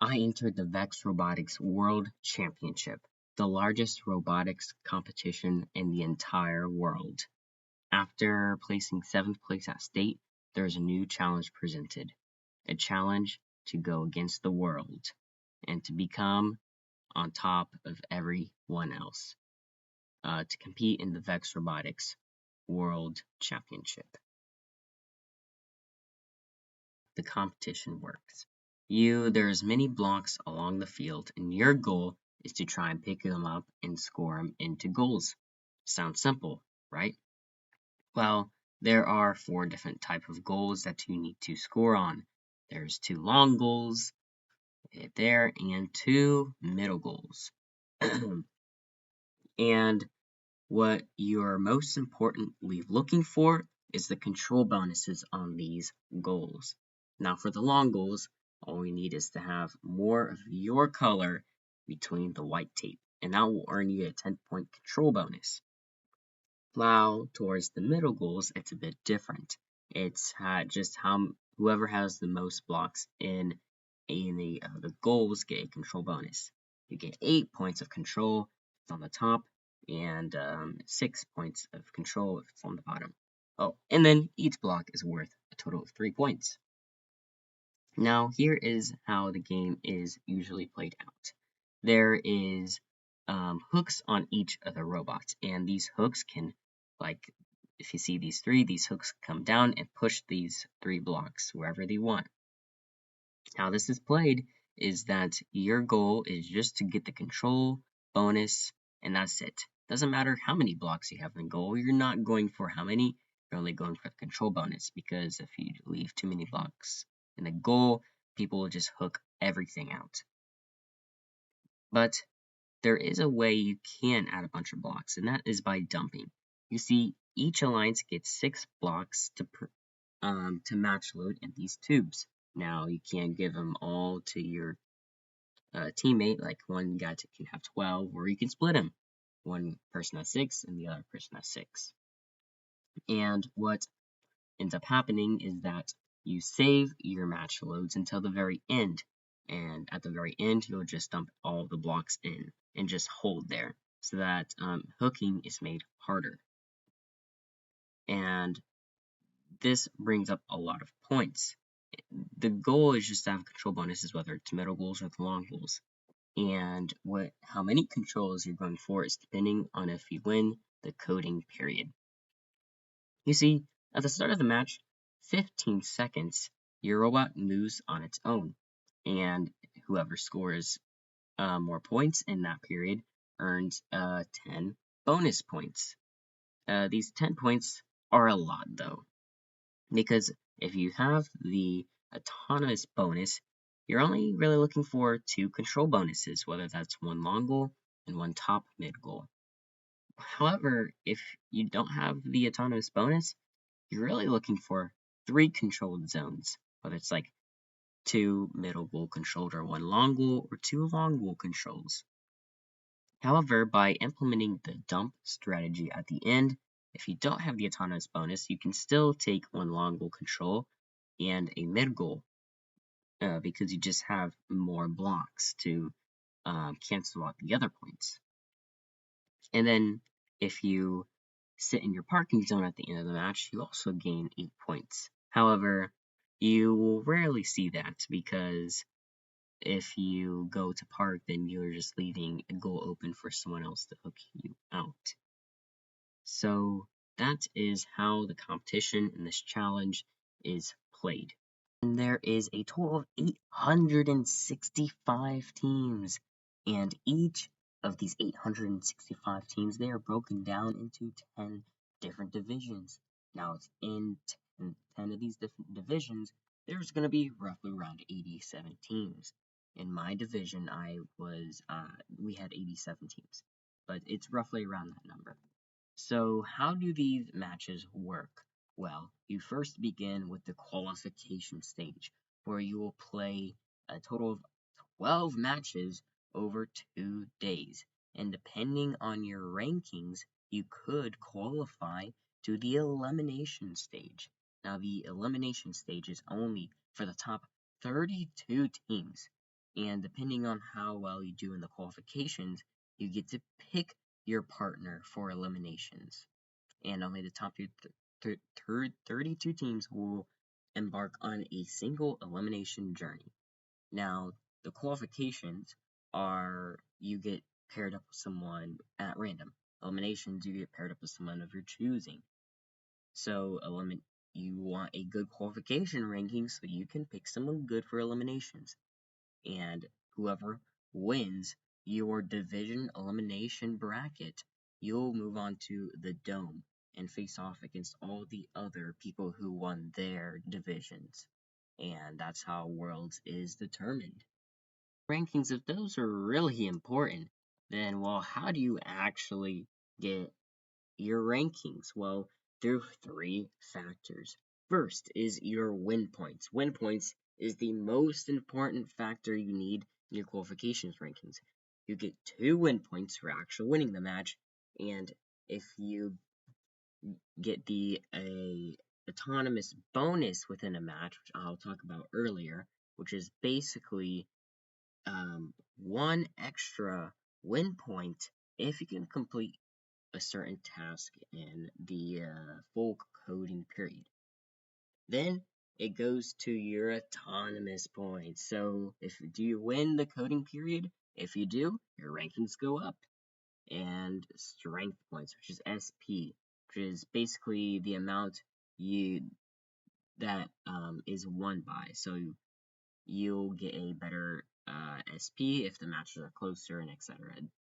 I entered the VEX Robotics World Championship, the largest robotics competition in the entire world. After placing 7th place at state, there is a new challenge presented. A challenge to go against the world and to become on top of everyone else. To compete in the VEX Robotics World Championship. The competition works. There's many blocks along the field, and your goal is to try and pick them up and score them into goals. Sounds simple, right? Well, there are 4 different type of goals that you need to score on. There's 2 long goals there and 2 middle goals. And what you're most importantly looking for is the control bonuses on these goals. Now for the long goals, all we need is to have more of your color between the white tape, and that will earn you a 10-point control bonus. Now towards the middle goals, it's a bit different. It's just how whoever has the most blocks in the goals get a control bonus. You get 8 points of control if it's on the top, and 6 points of control if it's on the bottom. Oh, and then each block is worth a total of 3 points. Now here is how the game is usually played out. There is hooks on each of the robots, and these hooks can, like, if you see these hooks come down and push these 3 blocks wherever they want. How this is played is that your goal is just to get the control bonus, and that's it. Doesn't matter how many blocks you have in goal, you're not going for how many, you're only going for the control bonus, because if you leave too many blocks in the goal, people will just hook everything out. But there is a way you can add a bunch of blocks, and that is by dumping. You see, each alliance gets 6 blocks to match load in these tubes. Now, you can't give them all to your teammate, like one guy can have 12, or you can split them. One person has 6, and the other person has 6. And what ends up happening is that you save your match loads until the very end, and at the very end, you'll just dump all the blocks in and just hold there, so that hooking is made harder. And this brings up a lot of points. The goal is just to have control bonuses, whether it's middle goals or the long goals. And how many controls you're going for is depending on if you win the coding period. You see, at the start of the match, 15 seconds, your robot moves on its own, and whoever scores more points in that period earns 10 bonus points. These 10 points are a lot, though, because if you have the autonomous bonus, you're only really looking for 2 control bonuses, whether that's 1 long goal and 1 top mid goal. However, if you don't have the autonomous bonus, you're really looking for 3 controlled zones, whether it's like 2 middle goal controlled or 1 long goal or 2 long goal controls. However, by implementing the dump strategy at the end, if you don't have the autonomous bonus, you can still take 1 long goal control and a mid goal, because you just have more blocks to cancel out the other points. And then if you sit in your parking zone at the end of the match, you also gain 8 points. However, you will rarely see that, because if you go to park, then you're just leaving a goal open for someone else to hook you out. So that is how the competition in this challenge is played. And there is a total of 865 teams, and each of these 865 teams, they are broken down into 10 different divisions. Now, it's in 10 of these different divisions, there's going to be roughly around 87 teams. In my division, we had 87 teams, but it's roughly around that number. So how do these matches work? Well, you first begin with the qualification stage, where you will play a total of 12 matches over 2 days. And depending on your rankings, you could qualify to the elimination stage. Now, the elimination stage is only for the top 32 teams. And depending on how well you do in the qualifications, you get to pick your partner for eliminations. And only the top 32 teams will embark on a single elimination journey. Now, the qualifications are you get paired up with someone at random. Eliminations, you get paired up with someone of your choosing. So, you want a good qualification ranking so you can pick someone good for eliminations. And whoever wins your division elimination bracket, you'll move on to the dome and face off against all the other people who won their divisions. And that's how Worlds is determined. Rankings, if those are really important, then, well, how do you actually get your rankings? Well, through 3 factors. First is your win points. Win points is the most important factor you need in your qualifications rankings. You get 2 win points for actually winning the match, and if you get the autonomous bonus within a match, which I'll talk about earlier, which is basically 1 extra win point if you can complete a certain task in the full coding period. Then it goes to your autonomous points. So do you win the coding period? If you do, your rankings go up. And strength points, which is SP, which is basically the amount that is won by. So you'll get a better SP if the matches are closer, and etc.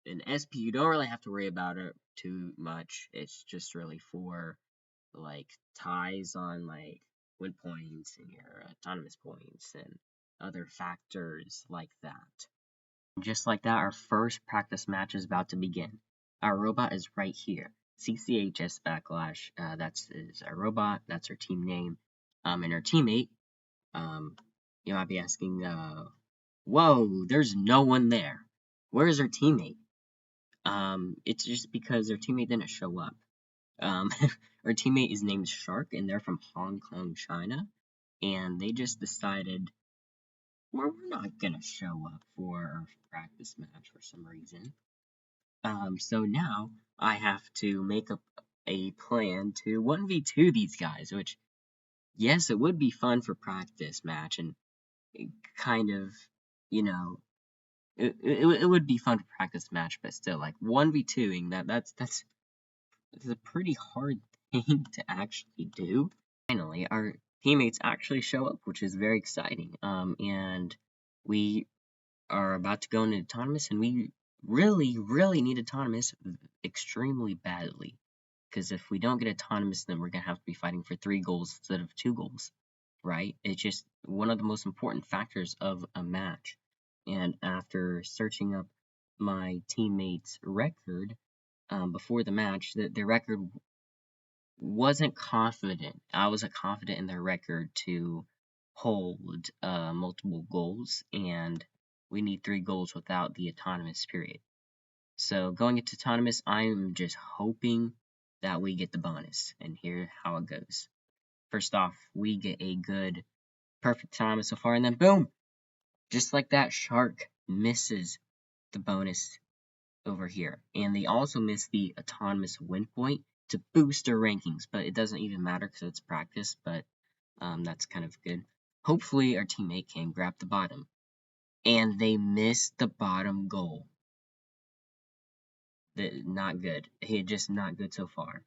In SP, you don't really have to worry about it too much. It's just really for like ties on like win points and your autonomous points and other factors like that. Just like that, our first practice match is about to begin. Our robot is right here. CCHS Backlash, that's our robot, that's our team name, and our teammate, you might be asking, whoa, there's no one there. Where is our teammate? It's just because our teammate didn't show up. Our teammate is named Shark, and they're from Hong Kong, China, and they just decided, we're not gonna show up for our practice match for some reason. So now I have to make up a plan to 1v2 these guys, which, yes, it would be fun for practice match, and kind of, you know, it would be fun for practice match, but still, like 1v2ing that's a pretty hard thing to actually do. Finally, our teammates actually show up, which is very exciting. And we are about to go into autonomous, and we really need autonomous extremely badly. Because if we don't get autonomous, then we're gonna have to be fighting for 3 goals instead of 2 goals, right? It's just one of the most important factors of a match. And after searching up my teammates' record before the match, their record wasn't confident. I wasn't confident in their record to hold multiple goals, and we need 3 goals without the autonomous period. So going into autonomous, I'm just hoping that we get the bonus, and here's how it goes. First off, we get a good, perfect autonomous so far, and then boom! Just like that, Shark misses the bonus over here. And they also miss the autonomous win point to boost their rankings, but it doesn't even matter because it's practice, but that's kind of good. Hopefully our teammate can grab the bottom. And they missed the bottom goal. Not good. Just not good so far.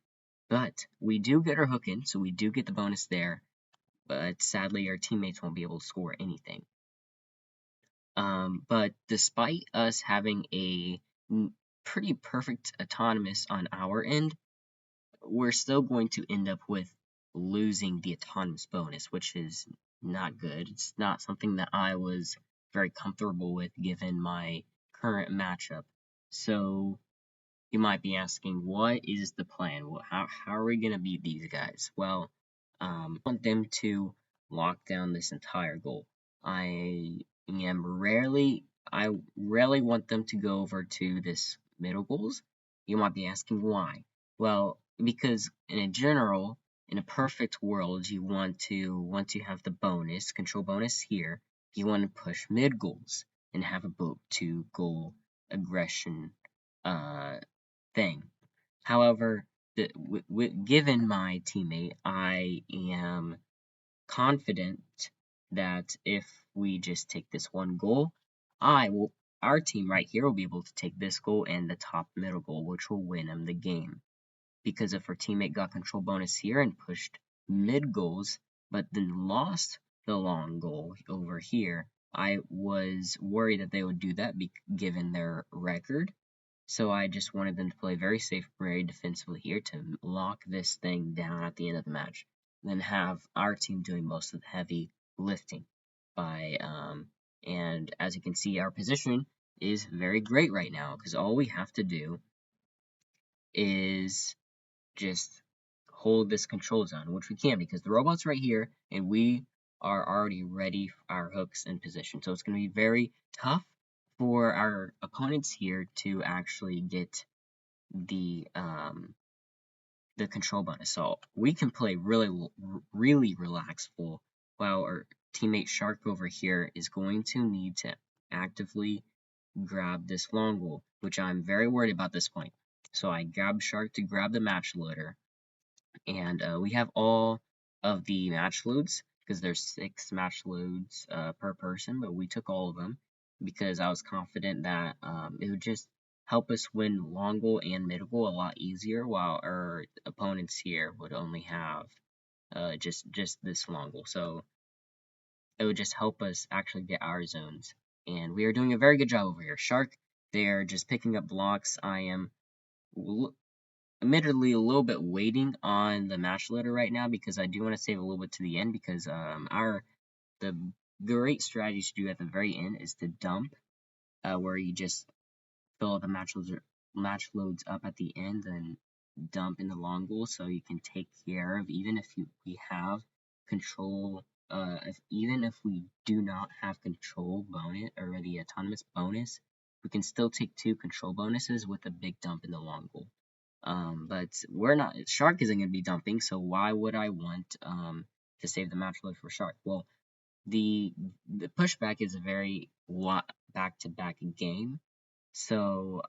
But we do get our hook in, so we do get the bonus there. But sadly, our teammates won't be able to score anything. But despite us having a pretty perfect autonomous on our end, we're still going to end up with losing the autonomous bonus, which is not good. It's not something that I was very comfortable with given my current matchup. So you might be asking, what is the plan? Well, how are we going to beat these guys? Well, I want them to lock down this entire goal. I rarely want them to go over to this middle goals. You might be asking why. Well, because in a perfect world, you want to have the bonus, control bonus here. You want to push mid goals. and have a boat to goal aggression thing. However, given my teammate, I am confident that if we just take this one goal, our team right here will be able to take this goal and the top middle goal, which will win him the game. Because if our teammate got control bonus here and pushed mid goals, but then lost the long goal over here, I was worried that they would do that given their record. So I just wanted them to play very safe, very defensively here to lock this thing down at the end of the match. Then have our team doing most of the heavy lifting. And as you can see, our position is very great right now because all we have to do is just hold this control zone, which we can because the robot's right here and we are already ready for our hooks in position. So it's going to be very tough for our opponents here to actually get the control bonus. So we can play really relaxful while our teammate Shark over here is going to need to actively grab this long goal, which I'm very worried about this point. So I grab Shark to grab the match loader, and we have all of the match loads because there's 6 match loads per person, but we took all of them because I was confident that it would just help us win long goal and mid goal a lot easier, while our opponents here would only have just this long goal. So it would just help us actually get our zones, and we are doing a very good job over here. Shark, they're just picking up blocks. I am admittedly a little bit waiting on the match loader right now because I do want to save a little bit to the end because the great strategy to do at the very end is to dump, where you just fill the match loads up at the end and dump in the long goal so you can take care of even if we have control. Even if we do not have control bonus or the autonomous bonus, we can still take 2 control bonuses with a big dump in the long goal. But we're not. Shark isn't going to be dumping, so why would I want to save the match load for Shark? Well, the pushback is a very back-to-back game, so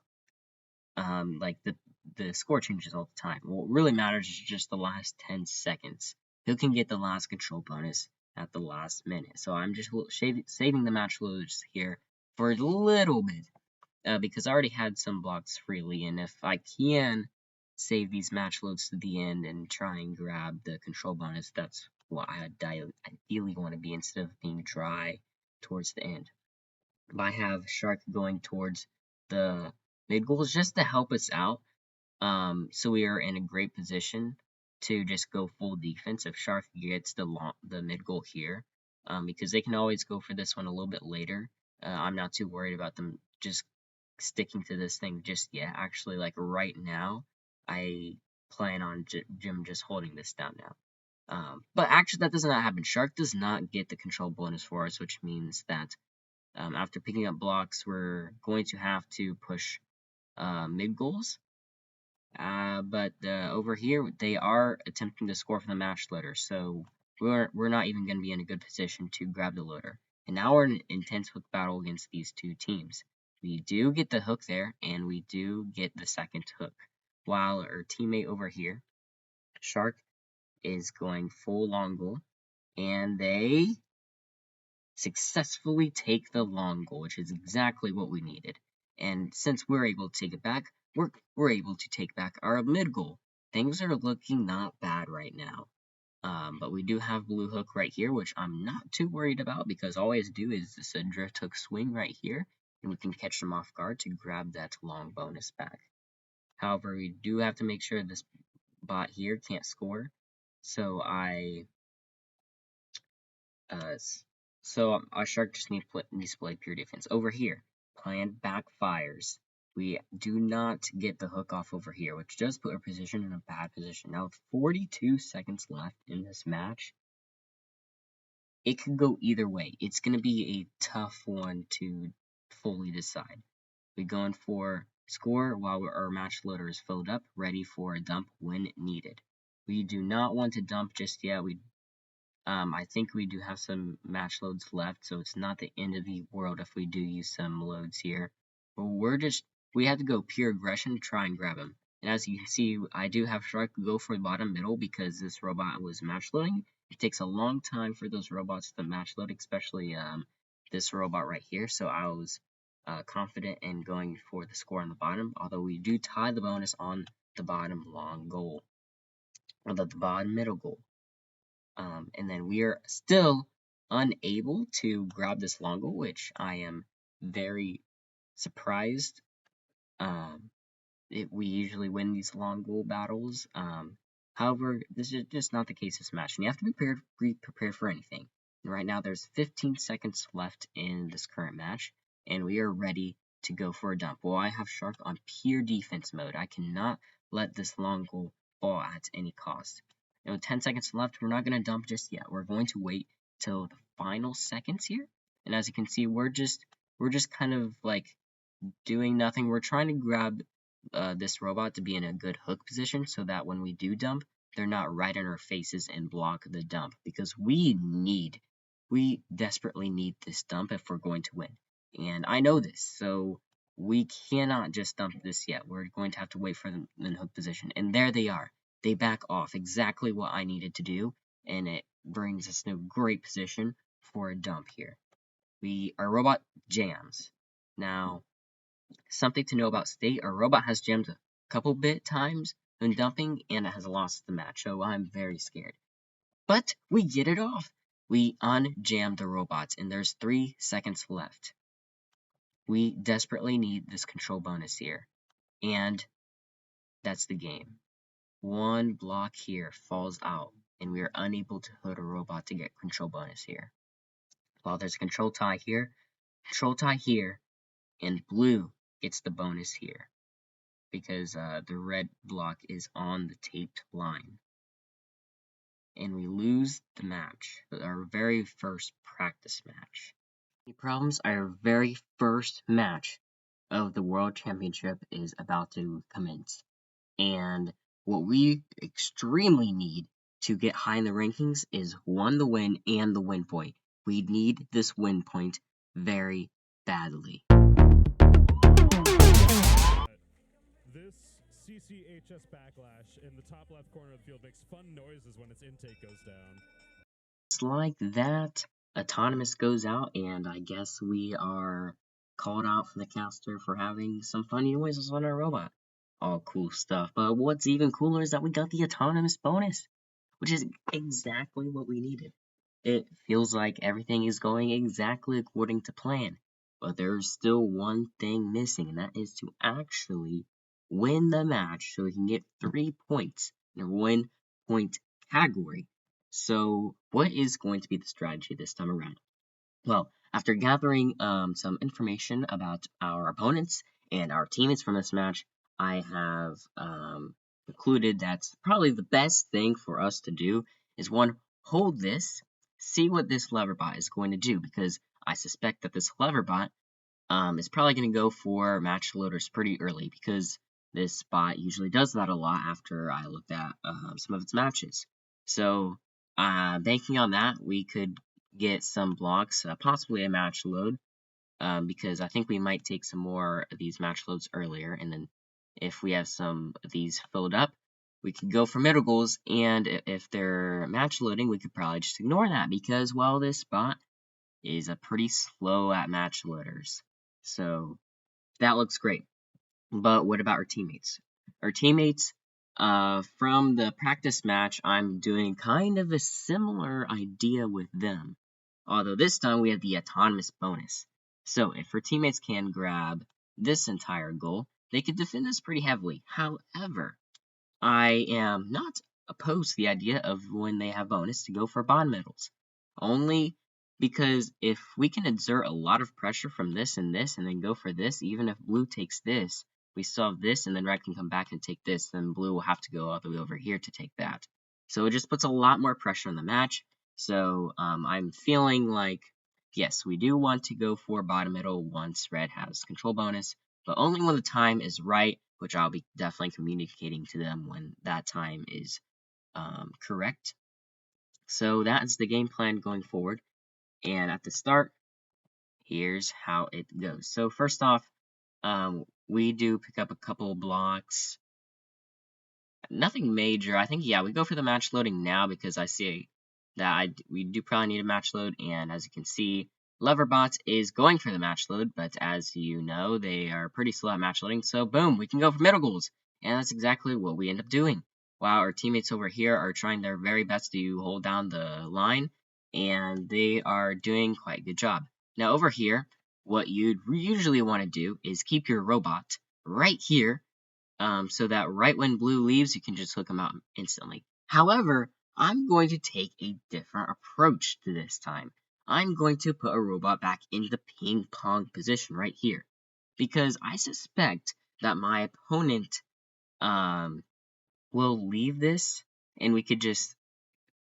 like the score changes all the time. What really matters is just the last 10 seconds. Who can get the last control bonus at the last minute? So I'm just saving the match loads here for a little bit. Because I already had some blocks freely, and if I can save these match loads to the end and try and grab the control bonus, that's what I ideally want to be instead of being dry towards the end. But I have Shark going towards the mid goals just to help us out, so we are in a great position to just go full defense if Shark gets the mid goal here, because they can always go for this one a little bit later. I'm not too worried about them just sticking to this thing just yet. Actually, like right now, I plan on Jim just holding this down now. But actually, that does not happen. Shark does not get the control bonus for us, which means that after picking up blocks, we're going to have to push mid goals. But over here, they are attempting to score for the match loader, so we're not even going to be in a good position to grab the loader. And now we're in an intense hook battle against these 2 teams. We do get the hook there, and we do get the second hook, while our teammate over here, Shark, is going full long goal, and they successfully take the long goal, which is exactly what we needed. And since we're able to take it back, we're able to take back our mid goal. Things are looking not bad right now. But we do have blue hook right here, which I'm not too worried about because all I have to do is this drift hook swing right here, and we can catch them off guard to grab that long bonus back. However, we do have to make sure this bot here can't score. So our Shark just needs to play pure defense. Over here, plan backfires. We do not get the hook off over here, which does put our position in a bad position. Now, with 42 seconds left in this match, it could go either way. It's going to be a tough one to fully decide. We're going for score while our match loader is filled up, ready for a dump when needed. We do not want to dump just yet. I think we do have some match loads left, so it's not the end of the world if we do use some loads here. But we have to go pure aggression to try and grab him. And as you can see, I do have Shark go for the bottom middle because this robot was match loading. It takes a long time for those robots to match load, especially this robot right here. So I was confident in going for the score on the bottom, although we do tie the bonus on the bottom long goal, or the bottom middle goal. And then we are still unable to grab this long goal, which I am very surprised. We usually win these long goal battles. However, this is just not the case this match, and you have to be prepared for anything. And right now, there's 15 seconds left in this current match, and we are ready to go for a dump. Well, I have Shark on pure defense mode. I cannot let this long goal fall at any cost. And with 10 seconds left, we're not going to dump just yet. We're going to wait till the final seconds here. And as you can see, we're just kind of like doing nothing. We're trying to grab this robot to be in a good hook position so that when we do dump, they're not right in our faces and block the dump, because we desperately need this dump if we're going to win. And I know this, so we cannot just dump this yet. We're going to have to wait for them in hook position. And there they are. They back off, exactly what I needed to do, and it brings us in a great position for a dump here. Our robot jams. Now, something to know about State, our robot has jammed a couple times when dumping, and it has lost the match, so I'm very scared. But we get it off. We unjam the robots, and there's 3 seconds left. We desperately need this control bonus here, and that's the game. One block here falls out, and we are unable to hit a robot to get control bonus here. While there's a control tie here, and blue gets the bonus here, because the red block is on the taped line. And we lose the match, our very first practice match. Any problems? Our very first match of the World Championship is about to commence. And what we extremely need to get high in the rankings is 1, the win, and the win point. We need this win point very badly. This CCHS backlash in the top left corner of the field makes fun noises when its intake goes down. Just like that, Autonomous goes out, and I guess we are called out from the caster for having some funny noises on our robot. All cool stuff, but what's even cooler is that we got the Autonomous bonus, which is exactly what we needed. It feels like everything is going exactly according to plan, but there's still one thing missing, and that is to actually win the match so we can get 3 points in a 1-point category. So what is going to be the strategy this time around? Well, after gathering some information about our opponents and our teammates from this match, I have concluded that's probably the best thing for us to do is, one, hold this, see what this lever bot is going to do, because I suspect that this lever bot is probably going to go for match loaders pretty early, because this bot usually does that a lot after I looked at some of its matches. So, banking on that, we could get some blocks, possibly a match load, because I think we might take some more of these match loads earlier, and then if we have some of these filled up, we could go for middle goals, and if they're match loading, we could probably just ignore that, because, well, this bot is pretty slow at match loaders. So that looks great. But what about our teammates? Our teammates, from the practice match, I'm doing kind of a similar idea with them. Although this time we have the autonomous bonus. So if our teammates can grab this entire goal, they could defend this pretty heavily. However, I am not opposed to the idea of, when they have bonus, to go for bond medals. Only because if we can exert a lot of pressure from this and then go for this, even if blue takes this, we still have this, and then red can come back and take this, then blue will have to go all the way over here to take that. So it just puts a lot more pressure on the match. So I'm feeling like, yes, we do want to go for bottom middle once red has control bonus, but only when the time is right, which I'll be definitely communicating to them when that time is correct. So that's the game plan going forward. And at the start, here's how it goes. So first off, we do pick up a couple blocks. Nothing major. I think, yeah, we go for the match loading now because I see that we do probably need a match load. And as you can see, Leverbot is going for the match load, but as you know, they are pretty slow at match loading. So boom, we can go for middle goals. And that's exactly what we end up doing. While our teammates over here are trying their very best to hold down the line, and they are doing quite a good job. Now over here, what you'd usually want to do is keep your robot right here, so that right when blue leaves, you can just hook him out instantly. However, I'm going to take a different approach to this time. I'm going to put a robot back in the ping pong position right here, because I suspect that my opponent will leave this, and we could just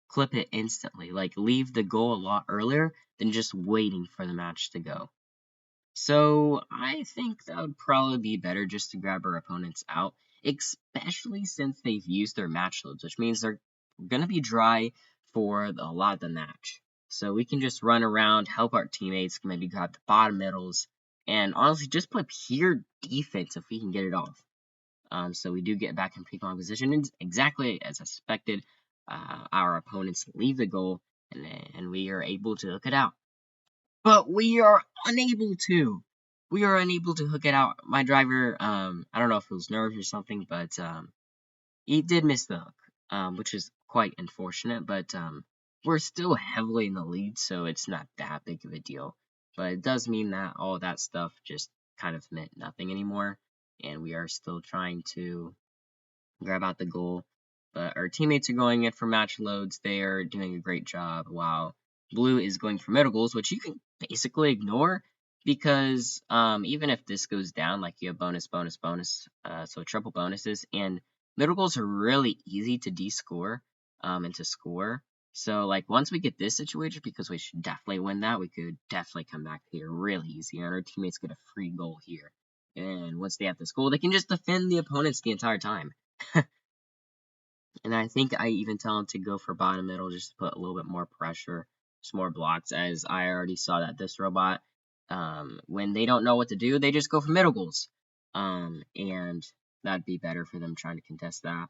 clip it instantly, like leave the goal a lot earlier than just waiting for the match to go. So I think that would probably be better just to grab our opponents out, especially since they've used their match loads, which means they're going to be dry for a lot of the match. So we can just run around, help our teammates, maybe grab the bottom middles, and honestly just play pure defense if we can get it off. So we do get back in ping pong position, and exactly as expected, our opponents leave the goal, and we are able to hook it out. But we are unable to. We are unable to hook it out. My driver, I don't know if it was nerves or something, but he did miss the hook, which is quite unfortunate. But we're still heavily in the lead, so it's not that big of a deal. But it does mean that all that stuff just kind of meant nothing anymore, and we are still trying to grab out the goal. But our teammates are going in for match loads. They are doing a great job, while blue is going for middle goals, which you can basically ignore because even if this goes down, like you have bonus, bonus, bonus, so triple bonuses, and middle goals are really easy to de-score and to score. So like once we get this situation, because we should definitely win that, we could definitely come back here really easy, and our teammates get a free goal here. And once they have this goal, they can just defend the opponents the entire time. And I think I even tell them to go for bottom middle just to put a little bit more pressure, just more blocks, as I already saw that this robot, when they don't know what to do, they just go for middle goals. And that'd be better for them trying to contest that.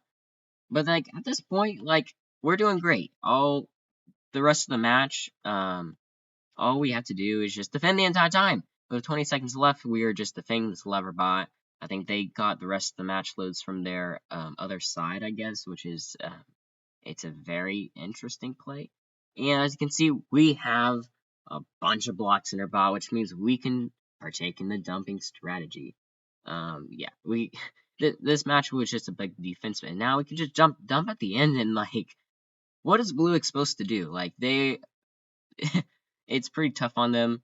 But like at this point, like we're doing great. All the rest of the match, all we have to do is just defend the entire time. With 20 seconds left, we are just defending this lever bot. I think they got the rest of the match loads from their other side, I guess, which is it's a very interesting play. And as you can see, we have a bunch of blocks in our bot, which means we can partake in the dumping strategy. Yeah, this match was just a big defense, and now we can just dump at the end, and like, what is Blue supposed to do? Like it's pretty tough on them,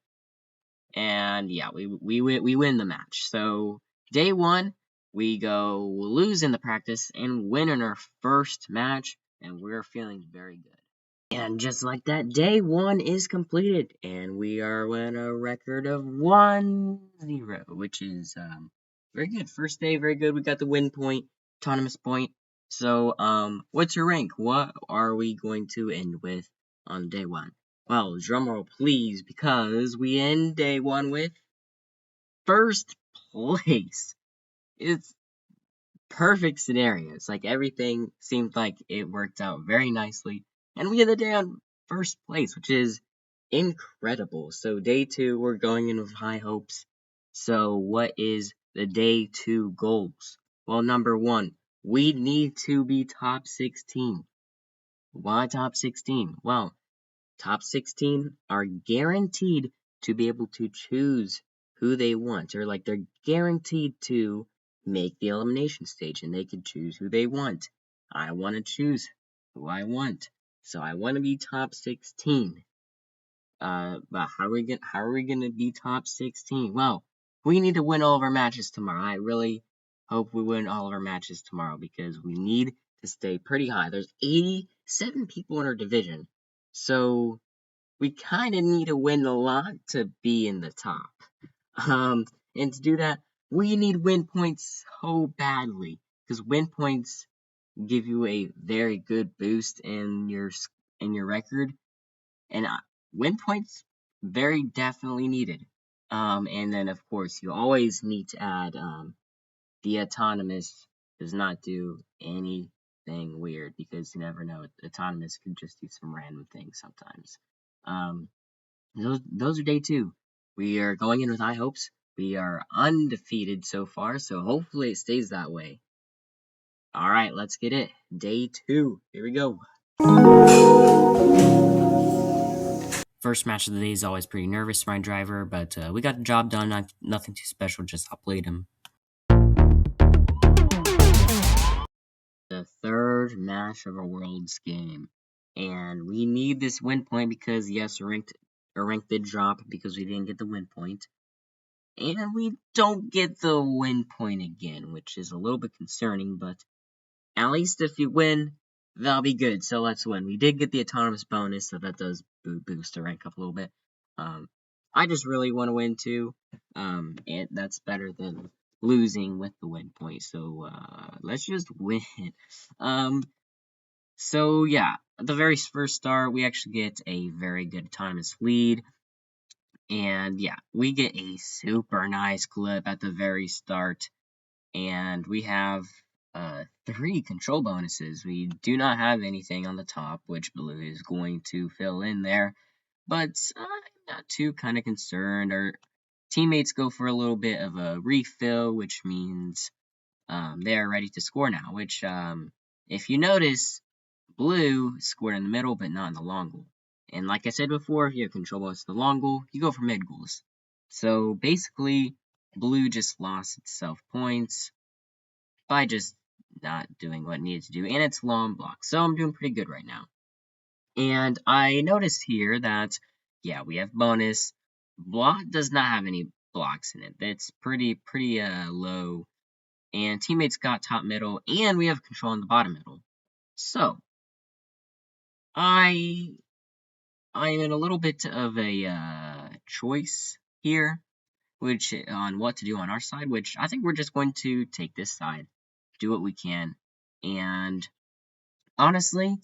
and yeah, we win the match. So day one, we go lose in the practice and win in our first match, and we're feeling very good. And just like that, day one is completed, and we are at a record of 1-0, which is very good. First day, very good. We got the win point, autonomous point. So, what's your rank? What are we going to end with on day one? Well, drumroll please, because we end day one with first place. It's perfect scenarios. Like everything seemed like it worked out very nicely, and we had the day on first place, which is incredible. So day two, we're going in with high hopes. So what is the day two goals? Well, number one, we need to be top 16. Why top 16? Well, top 16 are guaranteed to be able to choose who they want, or like they're guaranteed to make the elimination stage, and they can choose who they want. I want to choose who I want, so I want to be top 16. But how are we gonna be top 16? Well, we need to win all of our matches tomorrow. I really hope we win all of our matches tomorrow, because we need to stay pretty high. There's 87 people in our division, so we kind of need to win a lot to be in the top. And to do that, we need win points so badly, because win points give you a very good boost in your in your record, and win points very definitely needed. And then of course you always need to add the autonomous does not do anything weird because you never know. Autonomous can just do some random things sometimes. Um, those are day 2. We are going in with high hopes. We are undefeated so far, so hopefully it stays that way. All right, let's get it. Day 2. Here we go. First match of the day is always pretty nervous for my driver, but we got the job done. Nothing too special, just outplayed him. The third match of our Worlds game, and we need this win point because yes, our rank did drop because we didn't get the win point, and we don't get the win point again, which is a little bit concerning. But at least if you win, that'll be good. So let's win. We did get the autonomous bonus, so that does boost the rank up a little bit. I just really want to win too, and that's better than losing with the win point. So let's just win. So yeah, at the very first start, we actually get a very good autonomous lead. And yeah, we get a super nice clip at the very start. And we have 3 control bonuses. We do not have anything on the top, which Blue is going to fill in there. But I'm not too kind of concerned. Our teammates go for a little bit of a refill, which means they are ready to score now. Which, if you notice, Blue scored in the middle, but not in the long goal. And like I said before, if you have control bonus in the long goal, you go for mid goals. So basically, Blue just lost itself points by just not doing what it needed to do, and it's long block. So I'm doing pretty good right now. And I noticed here that, yeah, we have bonus. Block does not have any blocks in it. That's pretty low. And teammates got top middle, and we have control in the bottom middle. So I'm in a little bit of a choice here, which on what to do on our side, which I think we're just going to take this side, do what we can, and honestly,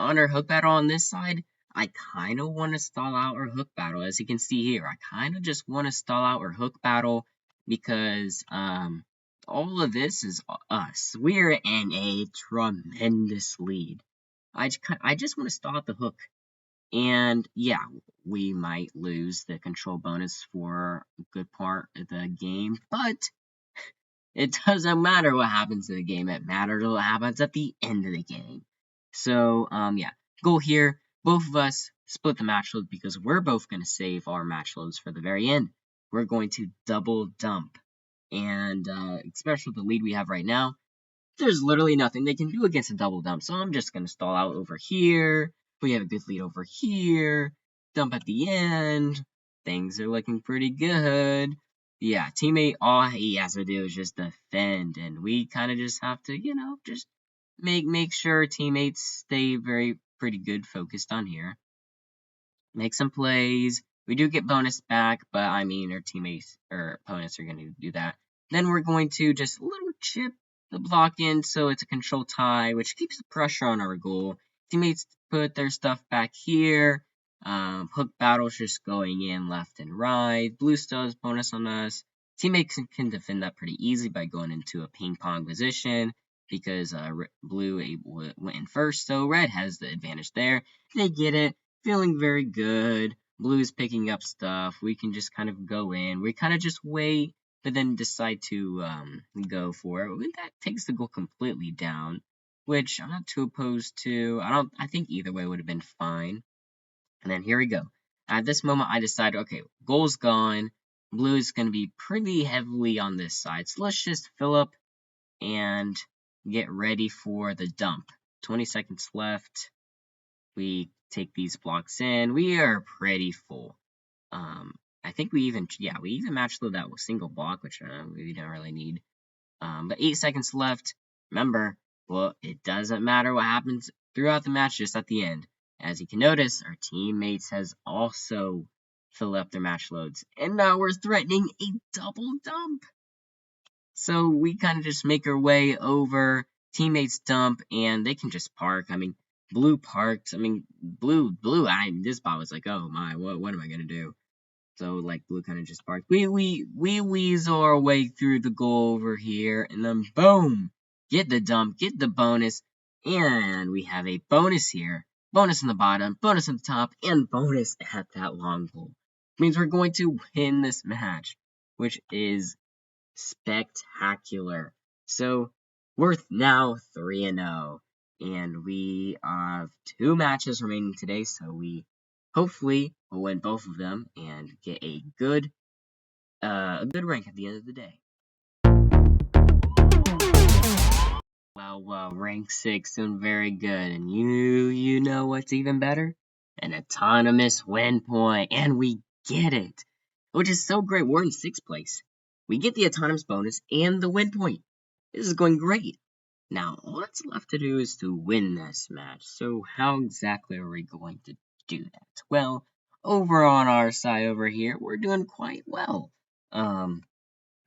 on our hook battle on this side, I kind of want to stall out our hook battle. As you can see here, I kind of just want to stall out our hook battle because all of this is us. We're in a tremendous lead. I just want to stall out the hook. And yeah, we might lose the control bonus for a good part of the game, but it doesn't matter what happens in the game. It matters what happens at the end of the game. So, yeah, goal here. Both of us split the match load because we're both going to save our match loads for the very end. We're going to double dump. And, especially with the lead we have right now, there's literally nothing they can do against a double dump. So I'm just going to stall out over here. We have a good lead over here. Dump at the end. Things are looking pretty good. Yeah, teammate, all he has to do is just defend. And we kind of just have to, just make sure teammates stay pretty good focused on here. Make some plays. We do get bonus back, but I mean, our teammates or opponents are going to do that. Then we're going to just a little chip the block in so it's a control tie, which keeps the pressure on our goal. Teammates put their stuff back here. Hook battle's just going in left and right. Blue still has bonus on us. Teammates can defend that pretty easy by going into a ping pong position because blue went in first, so red has the advantage there. They get it. Feeling very good. Blue's picking up stuff. We can just kind of go in. We kind of just wait, but then decide to go for it. That takes the goal completely down, which I'm not too opposed to. I think either way would have been fine. And then here we go. At this moment, I decided, okay, goal's gone. Blue is going to be pretty heavily on this side. So let's just fill up and get ready for the dump. 20 seconds left. We take these blocks in. We are pretty full. I think we even matched that single block, which we don't really need. But 8 seconds left. Remember, well, it doesn't matter what happens throughout the match, just at the end. As you can notice, our teammates has also filled up their match loads. And now we're threatening a double dump. So we kind of just make our way over. Teammates dump, and they can just park. I mean, Blue parked. I mean, blue. This bot was like, oh my, what am I gonna do? So like blue kind of just barked. We weasel our way through the goal over here, and then boom, get the dump, get the bonus, and we have a bonus here. Bonus on the bottom, bonus on the top, and bonus at that long goal. Means we're going to win this match, which is spectacular. So we're now 3-0, and we have 2 matches remaining today. So we hopefully will win both of them and get a good rank at the end of the day. Well, rank 6 doing very good, and you know what's even better? An autonomous win point, and we get it, which is so great. We're in 6th place. We get the autonomous bonus and the win point. This is going great. Now, all that's left to do is to win this match. So how exactly are we going to do that? Well, over on our side over here, we're doing quite well.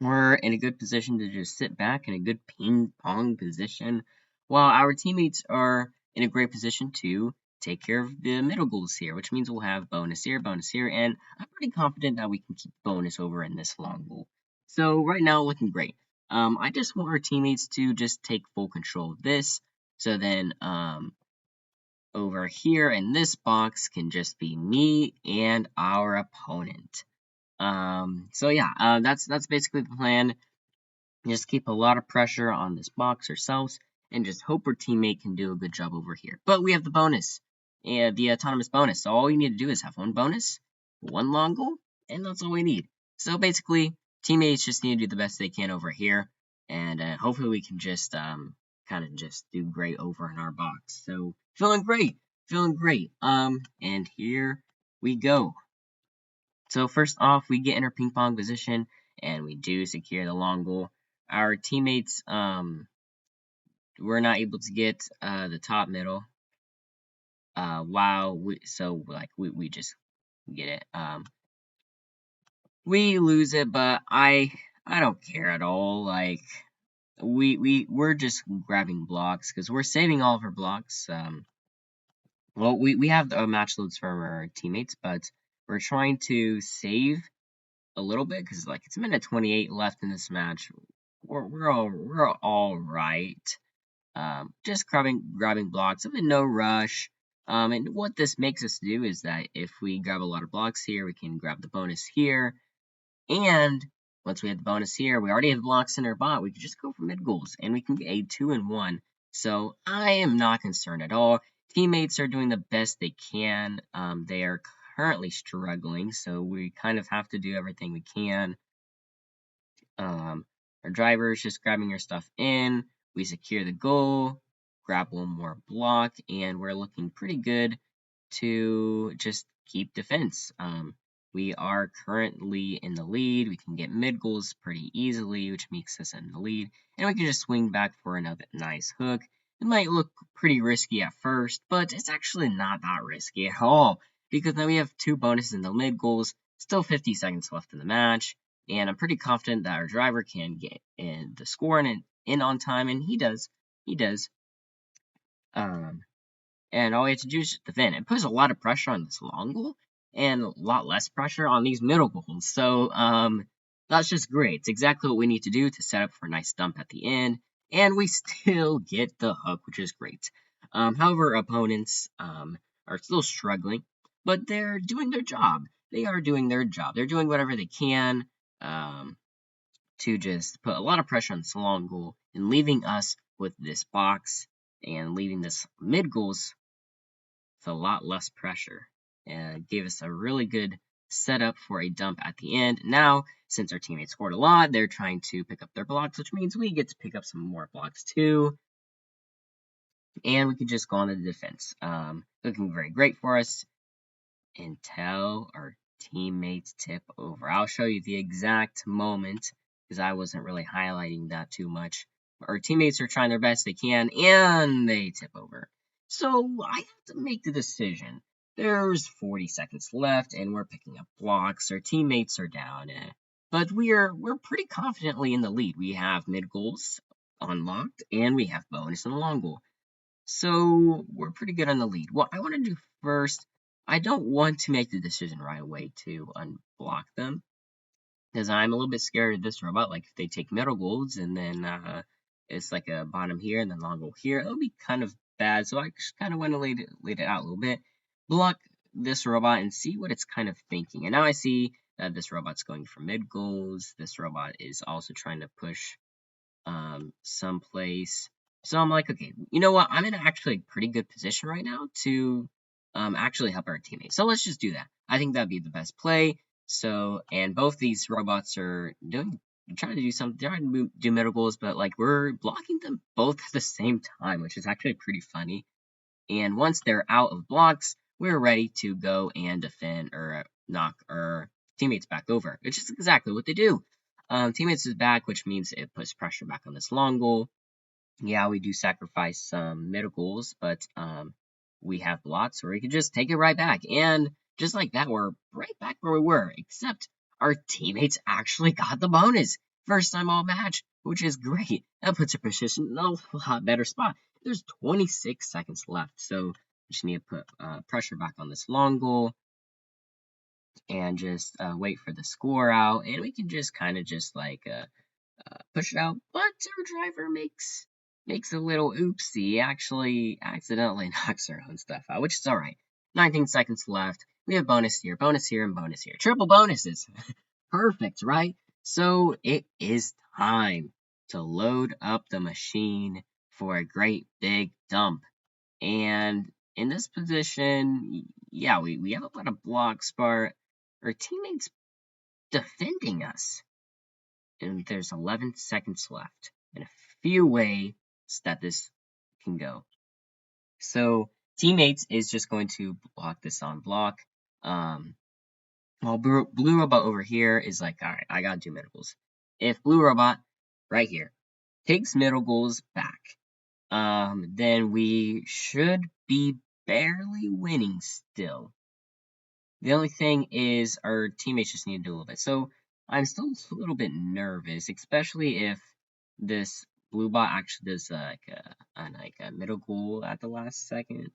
We're in a good position to just sit back in a good ping-pong position, while our teammates are in a great position to take care of the middle goals here, which means we'll have bonus here, and I'm pretty confident that we can keep bonus over in this long goal. So right now, looking great. I just want our teammates to just take full control of this, so then, over here in this box can just be me and our opponent. So yeah, that's basically the plan. Just keep a lot of pressure on this box ourselves, and just hope our teammate can do a good job over here. But we have the bonus, and the autonomous bonus. So all we need to do is have one bonus, one long goal, and that's all we need. So basically, teammates just need to do the best they can over here, and hopefully we can just kind of just do great over in our box. So feeling great, feeling great. And here we go. So first off, we get in our ping pong position, and we do secure the long goal. Our teammates, were not able to get the top middle. While we just get it. We lose it, but I don't care at all. Like we're just grabbing blocks because we're saving all of our blocks. Well, we have the match loads from our teammates, but we're trying to save a little bit because like it's minute 28 left in this match. We're all right. Just grabbing blocks. I'm in no rush. And what this makes us do is that if we grab a lot of blocks here, we can grab the bonus here. And once we have the bonus here, we already have blocks in our bot. We can just go for mid goals, and we can get a 2-1. So I am not concerned at all. Teammates are doing the best they can. They are currently struggling, so we kind of have to do everything we can. Our driver is just grabbing your stuff in. We secure the goal, grab one more block, and we're looking pretty good to just keep defense. We are currently in the lead. We can get mid goals pretty easily, which makes us in the lead. And we can just swing back for another nice hook. It might look pretty risky at first, but it's actually not that risky at all, because now we have 2 bonuses in the mid goals, still 50 seconds left in the match, and I'm pretty confident that our driver can get in the score in on time, and he does. He does. And all we have to do is just defend. It puts a lot of pressure on this long goal, and a lot less pressure on these middle goals. So, that's just great. It's exactly what we need to do to set up for a nice dump at the end, and we still get the hook, which is great. However, opponents, are still struggling, but they're doing their job. They are doing their job. They're doing whatever they can, to just put a lot of pressure on this long goal and leaving us with this box and leaving this mid goals with a lot less pressure. And it gave us a really good setup for a dump at the end. Now, since our teammates scored a lot, they're trying to pick up their blocks, which means we get to pick up some more blocks too. And we can just go on to the defense. Looking very great for us until our teammates tip over. I'll show you the exact moment because I wasn't really highlighting that too much. Our teammates are trying their best they can, and they tip over. So I have to make the decision. There's 40 seconds left, and we're picking up blocks. Our teammates are down, but we're pretty confidently in the lead. We have mid goals unlocked, and we have bonus and long goal. So we're pretty good on the lead. What I want to do first, I don't want to make the decision right away to unblock them, because I'm a little bit scared of this robot. Like, if they take middle golds and then it's like a bottom here and then long gold here, it'll be kind of bad. So I just kind of want to lead it out a little bit, block this robot and see what it's kind of thinking. And now I see that this robot's going for mid golds. This robot is also trying to push someplace. So I'm like, okay, you know what? I'm in actually a pretty good position right now to actually help our teammates. So let's just do that. I think that'd be the best play. So, and both these robots are trying to do something, trying to do middle goals, but like we're blocking them both at the same time, which is actually pretty funny. And once they're out of blocks, we're ready to go and defend or knock our teammates back over, which is exactly what they do. Teammates is back, which means it puts pressure back on this long goal. Yeah, we do sacrifice some middle goals, but we have blocks where we can just take it right back. And just like that, we're right back where we were, except our teammates actually got the bonus. First time all match, which is great. That puts our position in a lot better spot. There's 26 seconds left, so we just need to put pressure back on this long goal and just wait for the score out. And we can just kind of just like push it out, but our driver makes a little oopsie, actually accidentally knocks our own stuff out, which is alright. 19 seconds left. We have bonus here, and bonus here. Triple bonuses. Perfect, right? So it is time to load up the machine for a great big dump. And in this position, yeah, we have a lot of blocks, but our teammates defending us. And there's 11 seconds left, and a few ways that this can go. So teammates is just going to block this on block. While blue robot over here is like, all right, I gotta do middle goals. If blue robot right here takes middle goals back, then we should be barely winning still. The only thing is our teammates just need to do a little bit. So I'm still a little bit nervous, especially if this blue bot actually does like a middle goal at the last second.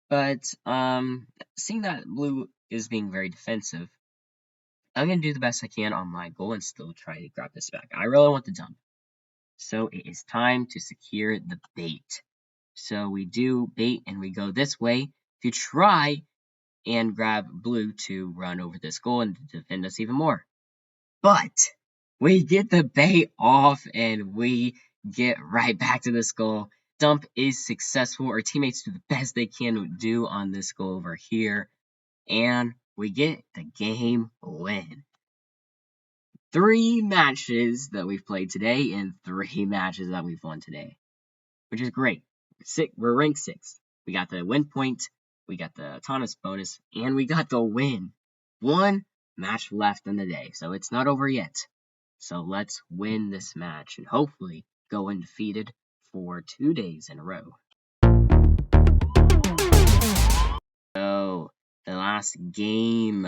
But seeing that blue is being very defensive, I'm gonna do the best I can on my goal and still try to grab this back. I really want the dump. So it is time to secure the bait. So we do bait and we go this way to try and grab blue to run over this goal and defend us even more. But we get the bait off and we get right back to this goal. Dump is successful. Our teammates do the best they can do on this goal over here. And we get the game win. 3 matches that we've played today and 3 matches that we've won today, which is great. We're ranked 6th. We got the win point, we got the autonomous bonus, and we got the win. 1 match left in the day, so it's not over yet. So let's win this match and hopefully go undefeated for 2 days in a row. So the last game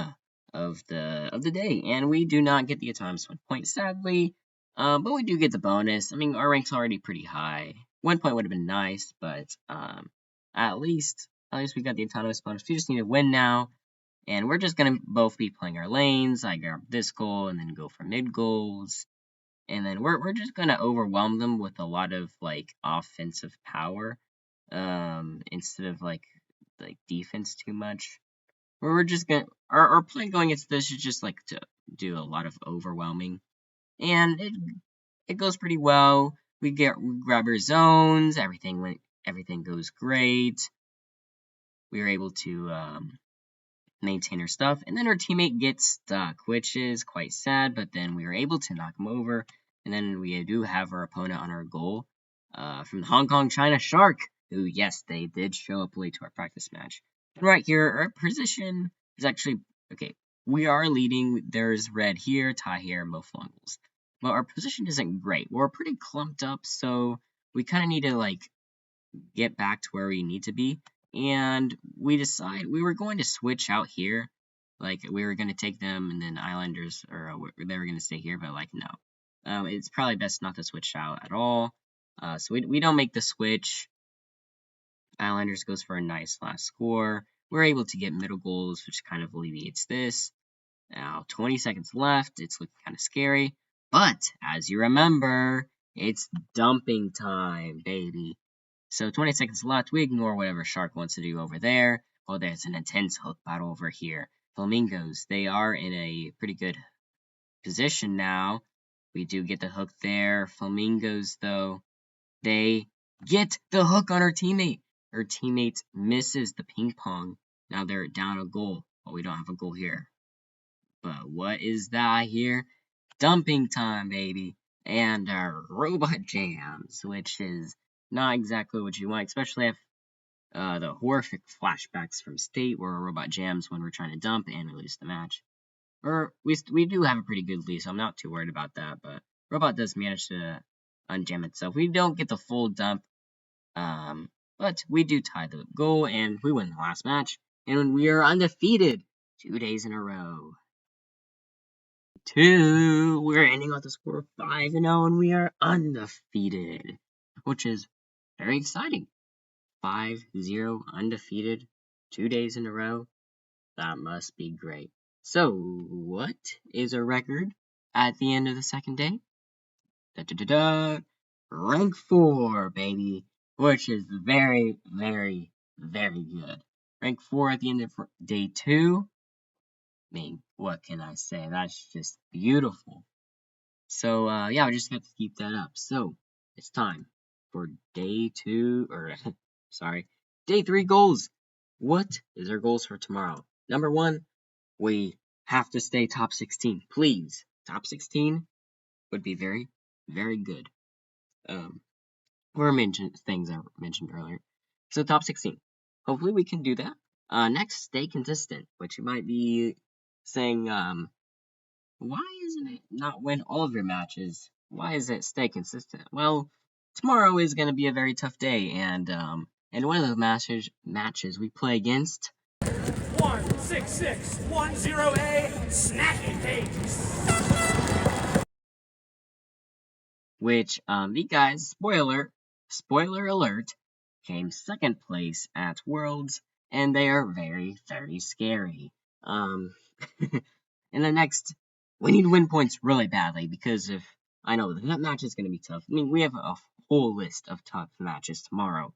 of the day, and we do not get the autonomous 1 point, sadly. But we do get the bonus. I mean, our rank's already pretty high. 1 point would have been nice, but at least we got the autonomous bonus. We just need to win now, and we're just gonna both be playing our lanes. I grab this goal and then go for mid goals, and then we're just gonna overwhelm them with a lot of like offensive power, instead of like defense too much. We're just gonna our plan going into this is just like to do a lot of overwhelming, and it goes pretty well. We grab our zones, everything goes great. We were able to maintain our stuff, and then our teammate gets stuck, which is quite sad. But then we were able to knock him over, and then we do have our opponent on our goal, from the Hong Kong China Shark, who, yes, they did show up late to our practice match. And right here, our position is actually okay. We are leading. There's red here, tie here, both long goals. But our position isn't great. We're pretty clumped up, so we kind of need to like get back to where we need to be. And we decide we were going to switch out here, like we were going to take them, and then Islanders, or they were going to stay here, but like no, it's probably best not to switch out at all. So we don't make the switch. Islanders goes for a nice last score. We're able to get middle goals, which kind of alleviates this. Now, 20 seconds left. It's looking kind of scary. But, as you remember, it's dumping time, baby. So, 20 seconds left. We ignore whatever Shark wants to do over there. Oh, there's an intense hook battle over here. Flamingos, they are in a pretty good position now. We do get the hook there. Flamingos, though, they get the hook on our teammate. Her teammate misses the ping pong. Now they're down a goal. Well, we don't have a goal here. But what is that here? Dumping time, baby. And robot jams, which is not exactly what you want, especially if the horrific flashbacks from State where a robot jams when we're trying to dump and we lose the match. Or we do have a pretty good lead, so I'm not too worried about that, but robot does manage to unjam itself. We don't get the full dump, but we do tie the goal and we win the last match. And we are undefeated 2 days in a row. We're ending with a score of 5-0 and we are undefeated, which is very exciting. 5-0 undefeated 2 days in a row. That must be great. So, what is our record at the end of the second day? Rank 4, baby, which is very, very, very good. Rank 4 at the end of day 2. I mean, what can I say? That's just beautiful. So, yeah, I just have to keep that up. So, it's time for day 2, or, sorry, day 3 goals. What is our goals for tomorrow? Number 1, we have to stay top 16, please. Top 16 would be very, very good. Or things I mentioned earlier. So top 16. Hopefully we can do that. Next, stay consistent, which you might be saying, why isn't it not win all of your matches? Why is it stay consistent? Well, tomorrow is going to be a very tough day, and one of the matches we play against 16610A Snacky Cakes, which the guys, spoiler alert, came second place at Worlds, and they are very, very scary. In the next, we need to win points really badly, because if I know that match is going to be tough. I mean, we have a whole list of tough matches tomorrow,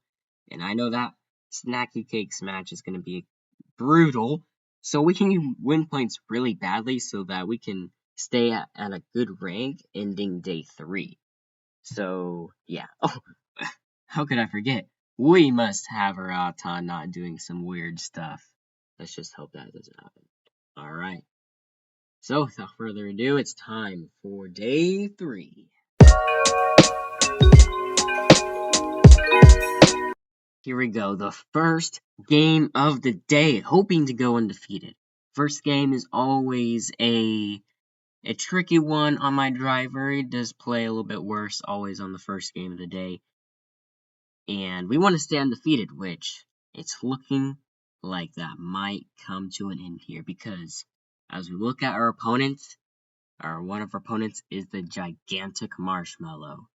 and I know that Snacky Cakes match is going to be brutal, so we can win points really badly so that we can stay at a good rank ending day 3. So, yeah. Oh, how could I forget? We must have Arata not doing some weird stuff. Let's just hope that doesn't happen. Alright. So, without further ado, it's time for day 3. Here we go, the first game of the day, hoping to go undefeated. First game is always a tricky one on my driver. It does play a little bit worse always on the first game of the day. And we want to stay undefeated, which it's looking like that might come to an end here, because as we look at our opponents, one of our opponents is the gigantic marshmallow,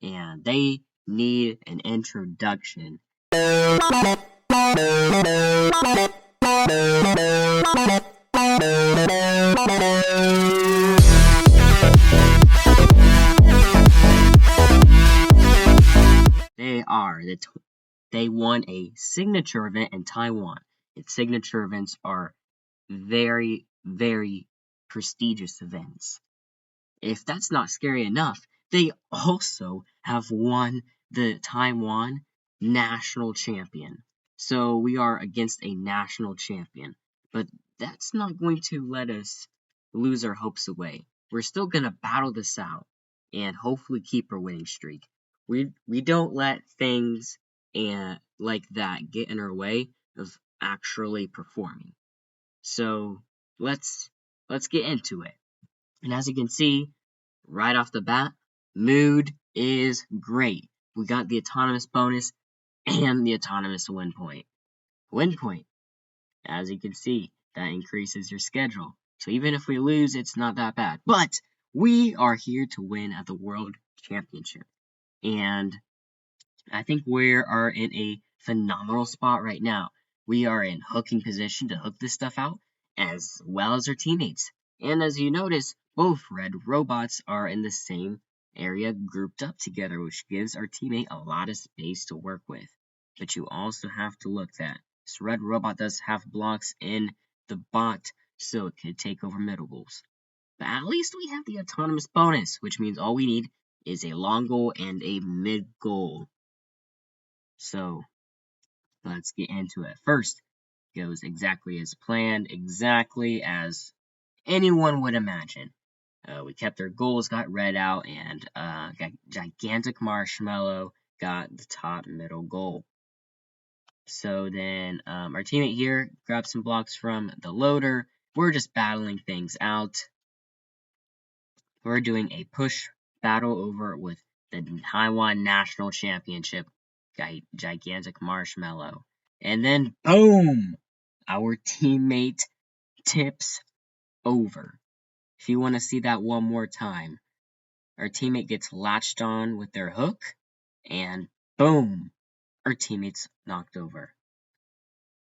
and they need an introduction. They won a signature event in Taiwan. Its signature events are very, very prestigious events. If that's not scary enough, they also have won the Taiwan national champion. So we are against a national champion. But that's not going to let us lose our hopes away. We're still going to battle this out and hopefully keep our winning streak. We don't let things like that get in our way of actually performing. So let's get into it. And as you can see, right off the bat, mood is great. We got the autonomous bonus and the autonomous win point. Win point, as you can see, that increases your schedule. So even if we lose, it's not that bad. But we are here to win at the World Championship. And I think we are in a phenomenal spot right now. We are in hooking position to hook this stuff out, as well as our teammates. And as you notice, both red robots are in the same area grouped up together, which gives our teammate a lot of space to work with. But you also have to look that this red robot does have blocks in the bot, so it could take over middle goals. But at least we have the autonomous bonus, which means all we need is a long goal and a mid goal. So let's get into it. First, goes exactly as planned, exactly as anyone would imagine. We kept our goals, got read out, and got gigantic marshmallow, got the top middle goal. So then our teammate here grabbed some blocks from the loader. We're just battling things out. We're doing a push battle over with the Taiwan National Championship, gigantic marshmallow. And then boom! Our teammate tips over. If you want to see that one more time, our teammate gets latched on with their hook, and boom! Our teammate's knocked over.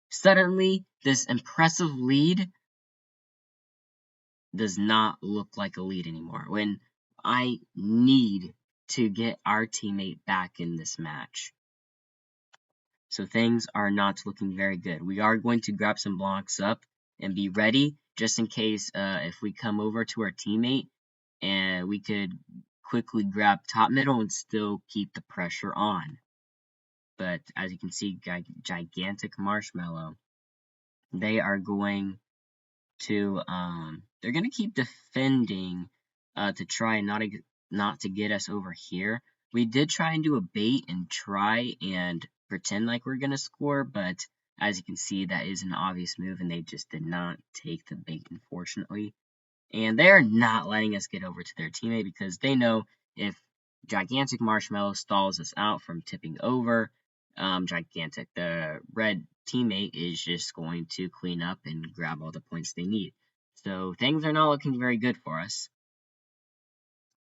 Suddenly, this impressive lead does not look like a lead anymore, when I need to get our teammate back in this match. So things are not looking very good. We are going to grab some blocks up and be ready, just in case if we come over to our teammate, and we could quickly grab top middle and still keep the pressure on. But as you can see, gigantic marshmallow, they are going to they're gonna keep defending to try not to get us over here. We did try and do a bait and try and pretend like we're gonna score, but as you can see, that is an obvious move, and they just did not take the bait, unfortunately. And they're not letting us get over to their teammate because they know if gigantic marshmallow stalls us out from tipping over, the red teammate is just going to clean up and grab all the points they need. So things are not looking very good for us.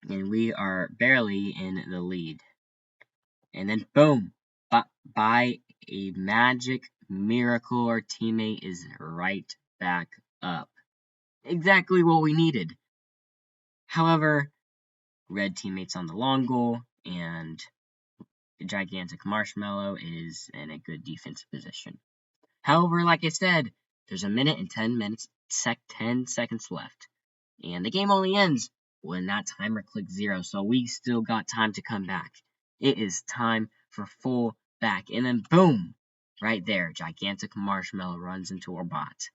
And we are barely in the lead. And then boom! By a magic miracle, our teammate is right back up. Exactly what we needed. However, red teammate's on the long goal, and the gigantic marshmallow is in a good defensive position. However, like I said, there's a minute and 10 seconds left. And the game only ends when that timer clicks 0, so we still got time to come back. It is time for full back, and then boom! Right there, gigantic marshmallow runs into our bot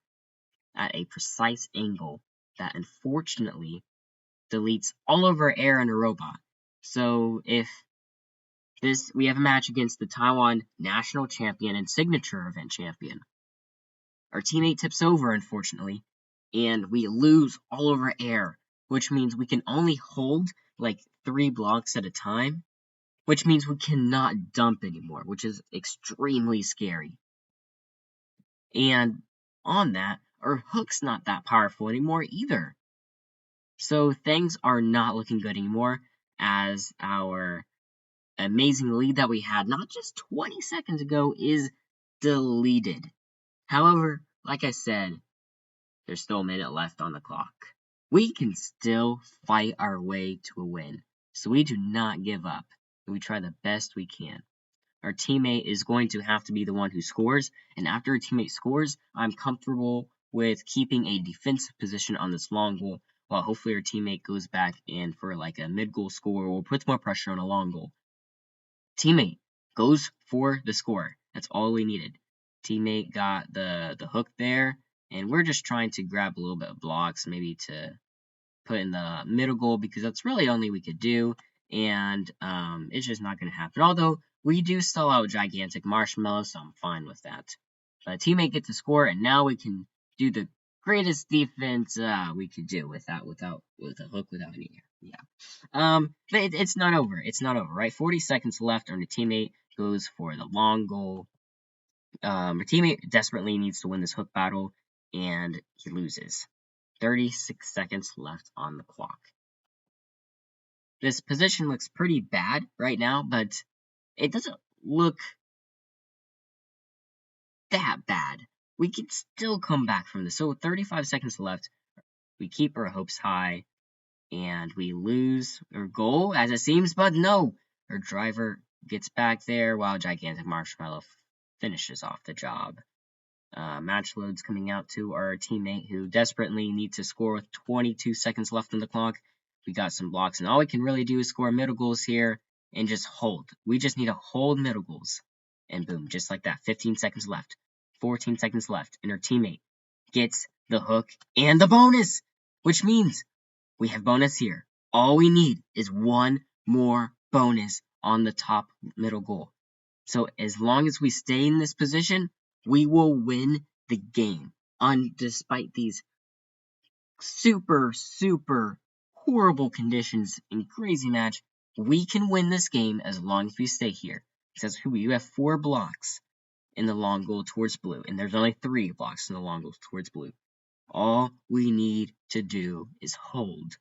at a precise angle that unfortunately deletes all of our air in a robot. So if we have a match against the Taiwan National Champion and Signature Event Champion. Our teammate tips over, unfortunately, and we lose all of our air, which means we can only hold like 3 blocks at a time, which means we cannot dump anymore, which is extremely scary. And on that, our hook's not that powerful anymore either. So things are not looking good anymore, as our amazing lead that we had not just 20 seconds ago is deleted. However, like I said, there's still a minute left on the clock. We can still fight our way to a win, so we do not give up, and we try the best we can. Our teammate is going to have to be the one who scores, and after a teammate scores, I'm comfortable with keeping a defensive position on this long goal, while hopefully our teammate goes back in for like a mid-goal score or puts more pressure on a long goal. Teammate goes for the score. That's all we needed. Teammate got the hook there, and we're just trying to grab a little bit of blocks, maybe to put in the middle goal, because that's really only we could do, and it's just not going to happen. Although, we do sell out gigantic marshmallow, so I'm fine with that. But teammate gets the score, and now we can do the greatest defense we could do with a hook without any air. Yeah. But it's not over. It's not over, right? 40 seconds left, and the teammate goes for the long goal. Our teammate desperately needs to win this hook battle, and he loses. 36 seconds left on the clock. This position looks pretty bad right now, but it doesn't look that bad. We can still come back from this. So with 35 seconds left, we keep our hopes high, and we lose our goal, as it seems, but no! Our driver gets back there while Gigantic Marshmallow finishes off the job. Match loads coming out to our teammate who desperately needs to score with 22 seconds left on the clock. We got some blocks, and all we can really do is score middle goals here and just hold. We just need to hold middle goals. And boom, just like that, 15 seconds left, 14 seconds left, and our teammate gets the hook and the bonus, which means we have bonus here. All we need is one more bonus on the top middle goal. So as long as we stay in this position, we will win the game. Despite these super horrible conditions and crazy match, we can win this game as long as we stay here. Because we have 4 blocks in the long goal towards blue, and there's only 3 blocks in the long goal towards blue. All we need to do is hold.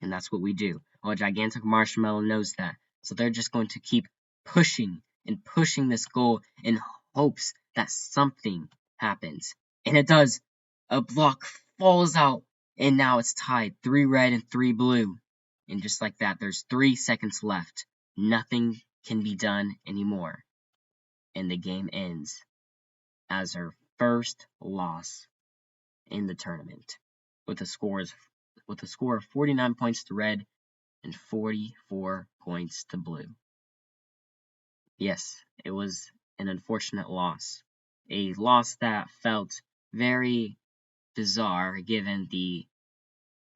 And that's what we do. Well, Gigantic Marshmallow knows that. So they're just going to keep pushing and pushing this goal in hopes that something happens. And it does. A block falls out, and now it's tied. 3 red and 3 blue. And just like that, there's 3 seconds left. Nothing can be done anymore. And the game ends as our first loss in the tournament, with a score of 49 points to red and 44 points to blue. Yes, it was an unfortunate loss. A loss that felt very bizarre given the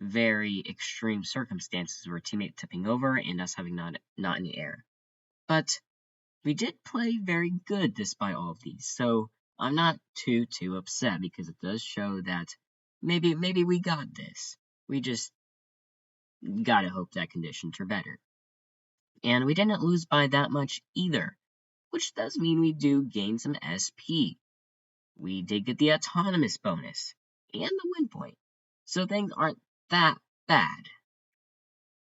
very extreme circumstances of our teammate tipping over and us having not any air. But we did play very good despite all of these, so I'm not too upset because it does show that maybe we got this. We just gotta hope that conditions are better. And we didn't lose by that much either, which does mean we do gain some SP. We did get the autonomous bonus and the win point, so things aren't that bad.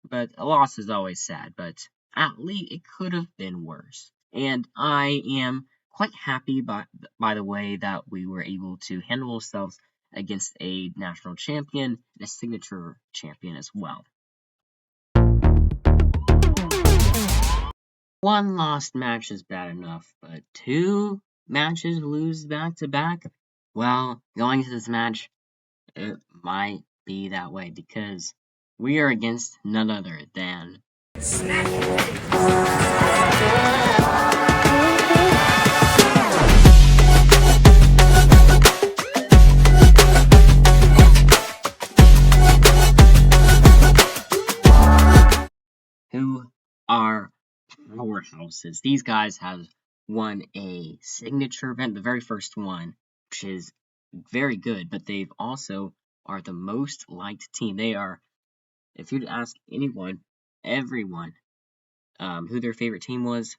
But a loss is always sad, but at least it could have been worse. And I am quite happy by the way that we were able to handle ourselves against a national champion and a signature champion as well. One lost match is bad enough, but 2 matches lose back to back? Well, going into this match, it might be that way because we are against none other than who are powerhouses. These guys have won a signature event, the very first one, which is very good, but they've also are the most liked team. They are, if you'd ask everyone, who their favorite team was,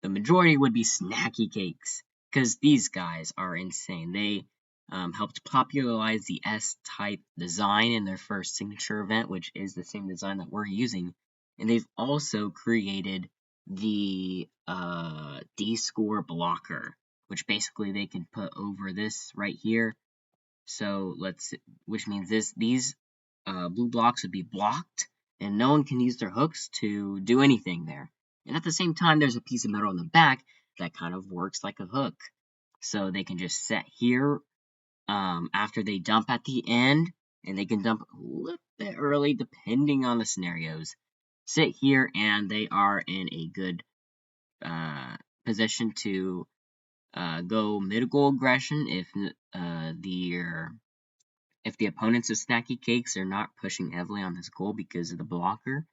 the majority would be Snacky Cakes, because these guys are insane. They helped popularize the S-type design in their first signature event, which is the same design that we're using. And they've also created the D-score blocker, which basically they can put over this right here. So which means these blue blocks would be blocked, and no one can use their hooks to do anything there. And at the same time, there's a piece of metal on the back that kind of works like a hook. So they can just set here after they dump at the end, and they can dump a little bit early depending on the scenarios. Sit here, and they are in a good position to go mid-goal aggression if the opponents of Snacky Cakes are not pushing heavily on this goal because of the blocker.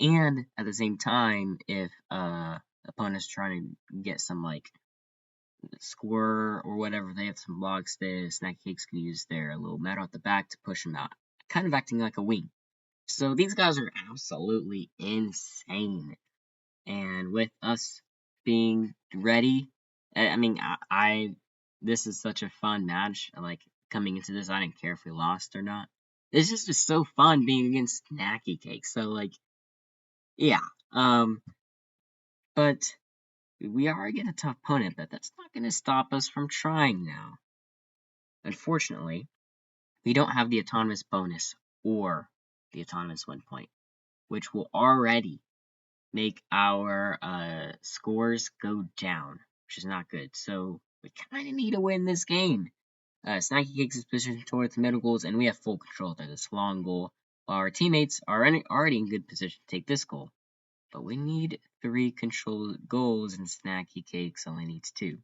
And at the same time, if opponents trying to get some score or whatever, they have some blocks, the Snacky Cakes can use their little metal at the back to push them out, kind of acting like a wing. So these guys are absolutely insane. And with us being ready, this is such a fun match. Coming into this, I didn't care if we lost or not. This is just so fun being against Snacky Cakes. So yeah. But We are again a tough opponent, but that's not going to stop us from trying now. Unfortunately, we don't have the autonomous bonus or the autonomous win point, which will already make our scores go down, which is not good. So we kind of need to win this game. Snacky Cakes is positioned towards the middle goals, and we have full control of this long goal, while our teammates are already in good position to take this goal. But we need 3 controlled goals, and Snacky Cakes only needs 2.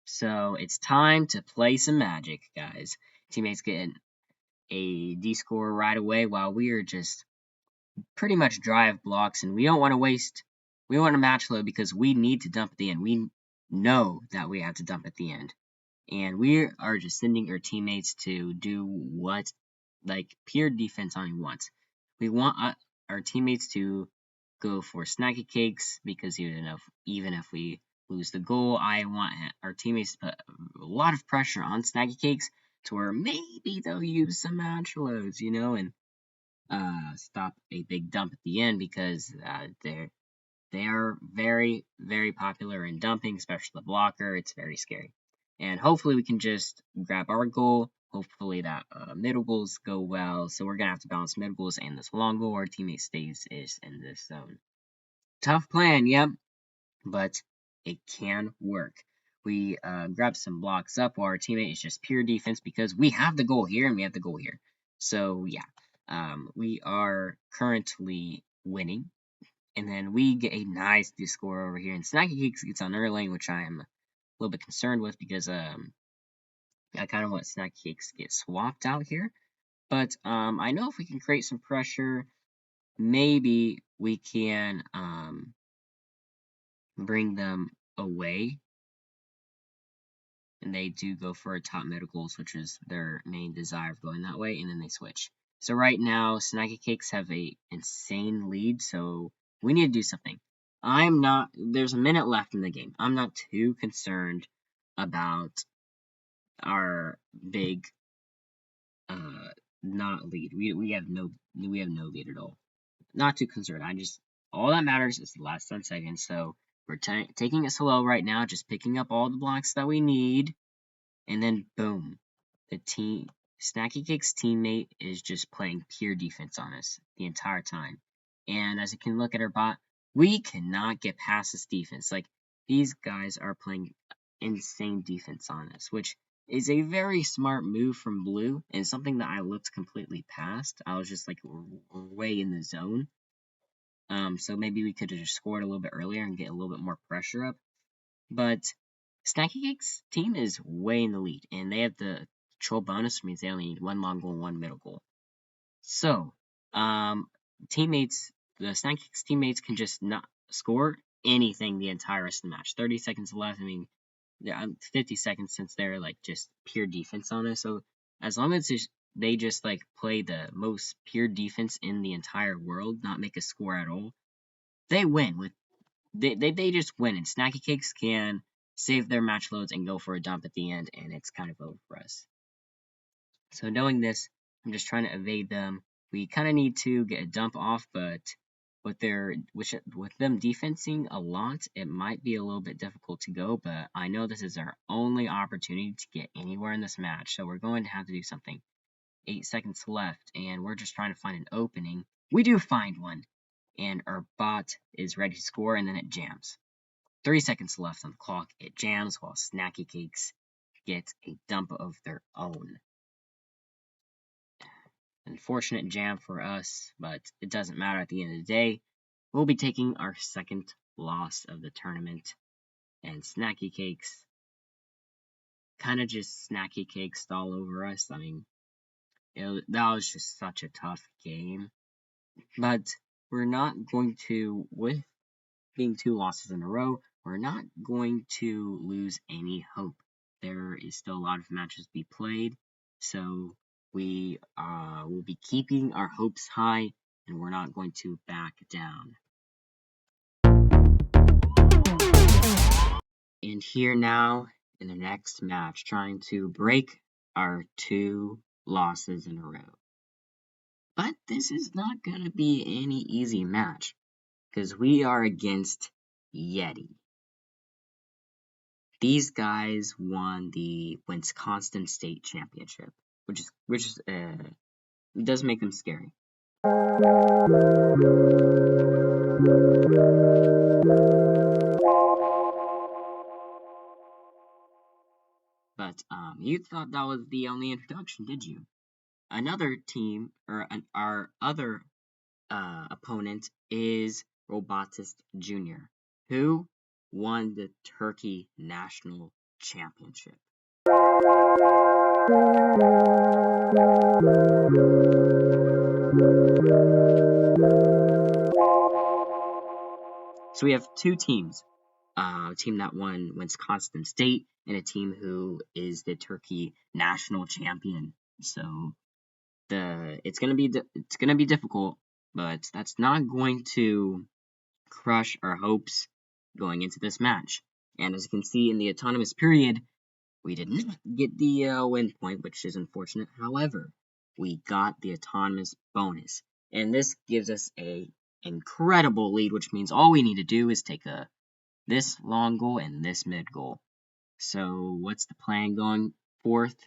So it's time to play some magic, guys. Teammates get a D score right away, while we are just pretty much drive blocks, and we don't want to waste. We want to match load because we need to dump at the end. We know that we have to dump at the end, and we are just sending our teammates to do what, like, pure defense only wants. We want our teammates to go for snacky cakes because even if we lose the goal, I want our teammates to put a lot of pressure on snacky cakes to where maybe they'll use some match loads, and stop a big dump at the end because they are very, very popular in dumping, especially the blocker. It's very scary. And hopefully we can just grab our goal. Hopefully that middle goals go well. So we're going to have to balance middle goals and this long goal. Our teammate stays in this zone. Tough plan, yep. But it can work. We grab some blocks up while our teammate is just pure defense because we have the goal here and we have the goal here. So yeah, we are currently winning. And then we get a nice score over here. And Snacky Cakes gets on early lane, which I am a little bit concerned with because I kind of want Snacky Cakes to get swapped out here. But I know if we can create some pressure, maybe we can bring them away. And they do go for a top medicals, which is their main desire of going that way, and then they switch. So right now, Snacky Cakes have a insane lead, so we need to do something. There's a minute left in the game. I'm not too concerned about our big, not lead. We have no lead at all. Not too concerned. All that matters is the last 10 seconds, so we're taking it slow right now, just picking up all the blocks that we need, and then boom. Snacky Cake's teammate is just playing pure defense on us the entire time. And as you can look at our bot, we cannot get past this defense. Like, these guys are playing insane defense on us, which is a very smart move from Blue, and something that I looked completely past. I was just, like, way in the zone. So maybe we could have just scored a little bit earlier and get a little bit more pressure up. But Snacky Cake's team is way in the lead, and they have the control bonus, which means they only need 1 long goal and 1 middle goal. So, the Snacky Cake's teammates can just not score anything the entire rest of the match. 30 seconds left, 50 seconds since they're, like, just pure defense on us. So, as long as they just, like, play the most pure defense in the entire world, not make a score at all, they win. They just win, and Snacky Cakes can save their match loads and go for a dump at the end, and it's kind of over for us. So knowing this, I'm just trying to evade them. We kind of need to get a dump off, but with them defensing a lot, it might be a little bit difficult to go, but I know this is our only opportunity to get anywhere in this match, so we're going to have to do something. 8 seconds left, and we're just trying to find an opening. We do find one, and our bot is ready to score, and then it jams. 3 seconds left on the clock, it jams while Snacky Cakes gets a dump of their own. Unfortunate jam for us, but it doesn't matter at the end of the day. We'll be taking our second loss of the tournament, and Snacky Cakes kind of just Snacky Cakes all over us. That was just such a tough game. But we're not going to, with being 2 losses in a row, we're not going to lose any hope. There is still a lot of matches to be played, so we will be keeping our hopes high, and we're not going to back down. And here now, in the next match, trying to break our 2 losses in a row. But this is not going to be any easy match, because we are against Yeti. These guys won the Wisconsin State Championship, which does make them scary. But you thought that was the only introduction, did you? Another team, or our other opponent, is Robotics Jr., who won the Turkey National Championship. So we have two teams, a team that won Wisconsin State and a team who is the Turkey national champion. So it's gonna be difficult, but that's not going to crush our hopes going into this match. And as you can see in the autonomous period, we did not get the win point, which is unfortunate. However, we got the autonomous bonus, and this gives us a incredible lead, which means all we need to do is take this long goal and this mid goal. So what's the plan going forth?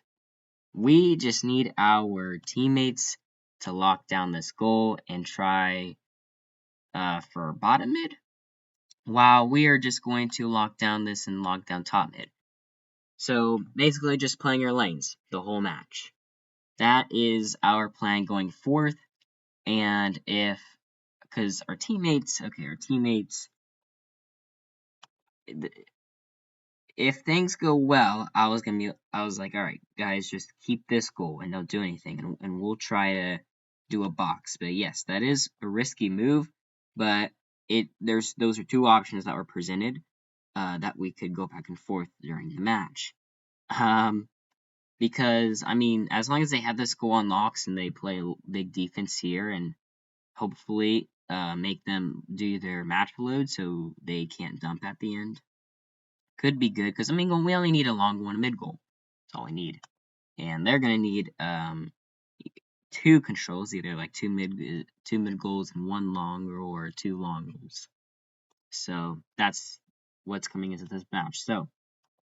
We just need our teammates to lock down this goal and try for bottom mid, while we are just going to lock down this and lock down top mid. So basically just playing our lanes the whole match. That is our plan going forth. And because our teammates, if things go well, I was like, all right, guys, just keep this goal and don't do anything, and we'll try to do a box. But yes, that is a risky move, but those are two options that were presented that we could go back and forth during the match. Because I mean, as long as they have this goal on locks and they play big defense here and hopefully make them do their match load so they can't dump at the end, could be good. Because I mean, we only need a long goal and a mid goal. That's all we need, and they're gonna need two controls, either like two mid goals and one long, or two long goals. So that's what's coming into this match. So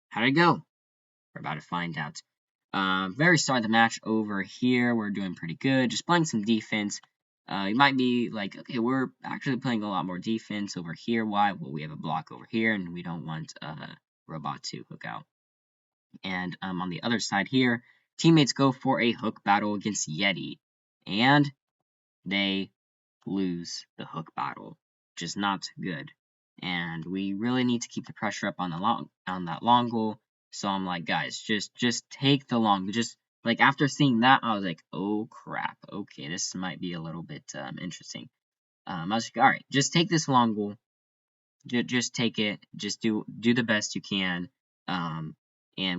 how did it go? We're about to find out. Very start of the match over here, we're doing pretty good, just playing some defense. You might be like, okay, we're actually playing a lot more defense over here. Why? Well, we have a block over here, and we don't want Robot to hook out. And on the other side here, teammates go for a hook battle against Yeti, and they lose the hook battle, which is not good. And we really need to keep the pressure up on that long goal. So I'm like, guys, just take the long. Just like after seeing that, I was like, oh crap, okay, this might be a little bit interesting. I was like, all right, just take this long goal. Just take it. Just do the best you can. And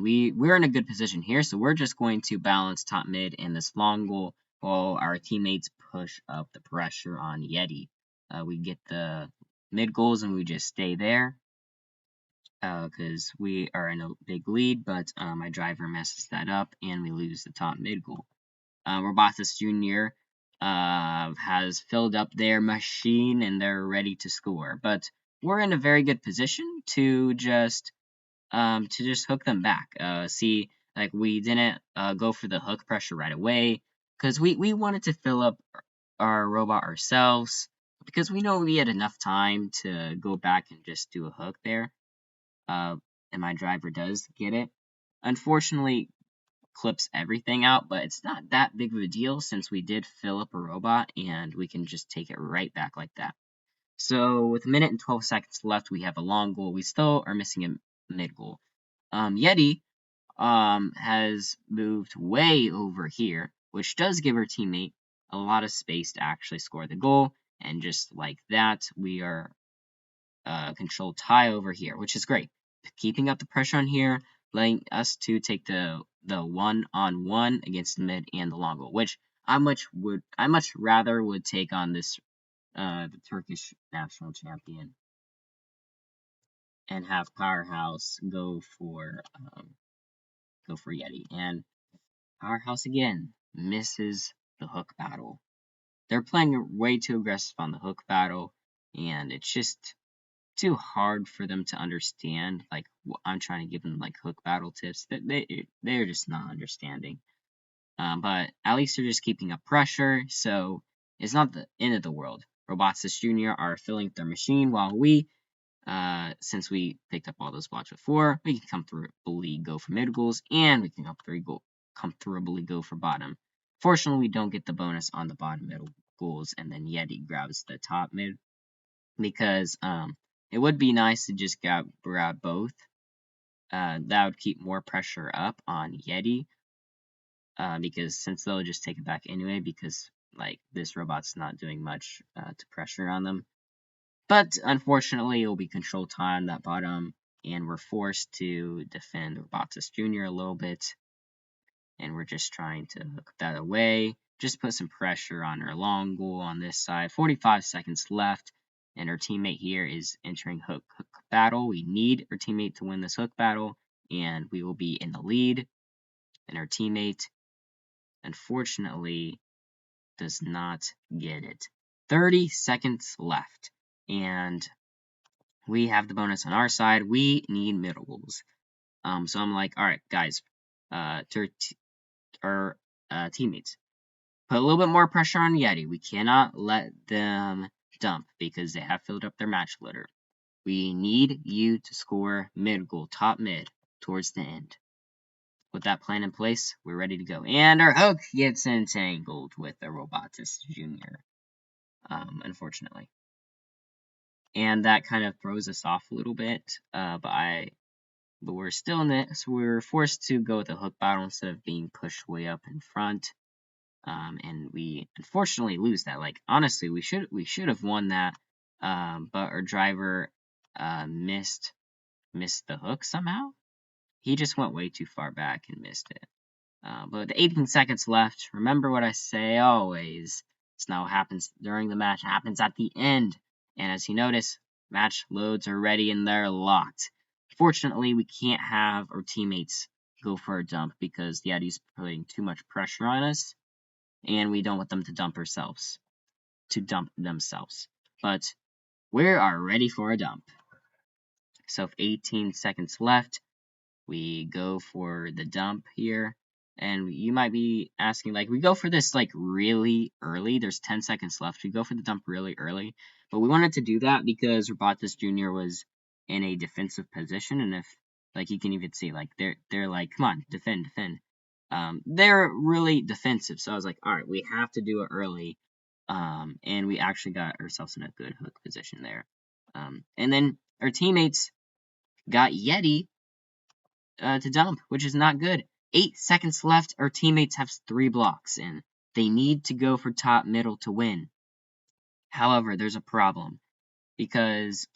we're in a good position here, so we're just going to balance top mid and this long goal while our teammates push up the pressure on Yeti. We get the mid goals and we just stay there because we are in a big lead, but my driver messes that up and we lose the top mid goal. Robotics Jr. Has filled up their machine and they're ready to score, but we're in a very good position to just hook them back. See, like we didn't go for the hook pressure right away because we wanted to fill up our robot ourselves because we know we had enough time to go back and just do a hook there. And my driver does get it. Unfortunately, clips everything out, but it's not that big of a deal since we did fill up a robot and we can just take it right back like that. So with a minute and 12 seconds left, we have a long goal. We still are missing a mid goal. Yeti has moved way over here, which does give our teammate a lot of space to actually score the goal. And just like that, we are control tie over here, which is great. Keeping up the pressure on here, letting us to take the one-on-one against the mid and the long goal, which I much rather would take on this the Turkish national champion and have Powerhouse go for Yeti. And Powerhouse again misses the hook battle. They're playing way too aggressive on the hook battle, and it's just too hard for them to understand. Like, I'm trying to give them like hook battle tips that they're just not understanding. But at least they're just keeping up pressure, so it's not the end of the world. Robotics Jr. are filling their machine while we, since we picked up all those blocks before, we can comfortably go for mid goals, and we can comfortably go for bottom. Fortunately, we don't get the bonus on the bottom middle goals, and then Yeti grabs the top mid, because it would be nice to just grab both. That would keep more pressure up on Yeti, because since they'll just take it back anyway, because like this robot's not doing much to pressure on them. But unfortunately, it will be control time that bottom, and we're forced to defend Robotics Jr. a little bit, and we're just trying to hook that away. Just put some pressure on our long goal on this side. 45 seconds left, and our teammate here is entering hook battle. We need our teammate to win this hook battle, and we will be in the lead. And our teammate, unfortunately, does not get it. 30 seconds left, and we have the bonus on our side. We need middle goals. So I'm like, all right, guys, to our teammates, put a little bit more pressure on Yeti. We cannot let them dump because they have filled up their match litter. We need you to score mid goal, top mid, towards the end. With that plan in place, we're ready to go. And our hook gets entangled with the Robotics Jr., unfortunately. And that kind of throws us off a little bit, but we're still in it, so we're forced to go with a hook battle instead of being pushed way up in front. And we unfortunately lose that. Like, honestly, we should have won that, but our driver missed the hook somehow. He just went way too far back and missed it. But 18 seconds left. Remember what I say always. It's not what happens during the match. It happens at the end. And as you notice, match loads are ready and they're locked. Fortunately, we can't have our teammates go for a dump because the Yeti's putting too much pressure on us, and we don't want them to dump themselves. But we are ready for a dump. So 18 seconds left. We go for the dump here. And you might be asking, like, we go for this, like, really early. There's 10 seconds left. We go for the dump really early. But we wanted to do that because Robotics Jr. was in a defensive position. And if, like, you can even see, like, they're like, come on, defend. They're really defensive. So I was like, all right, we have to do it early. And we actually got ourselves in a good hook position there. And then our teammates got Yeti to dump, which is not good. 8 seconds left. Our teammates have 3 blocks, and they need to go for top middle to win. However, there's a problem because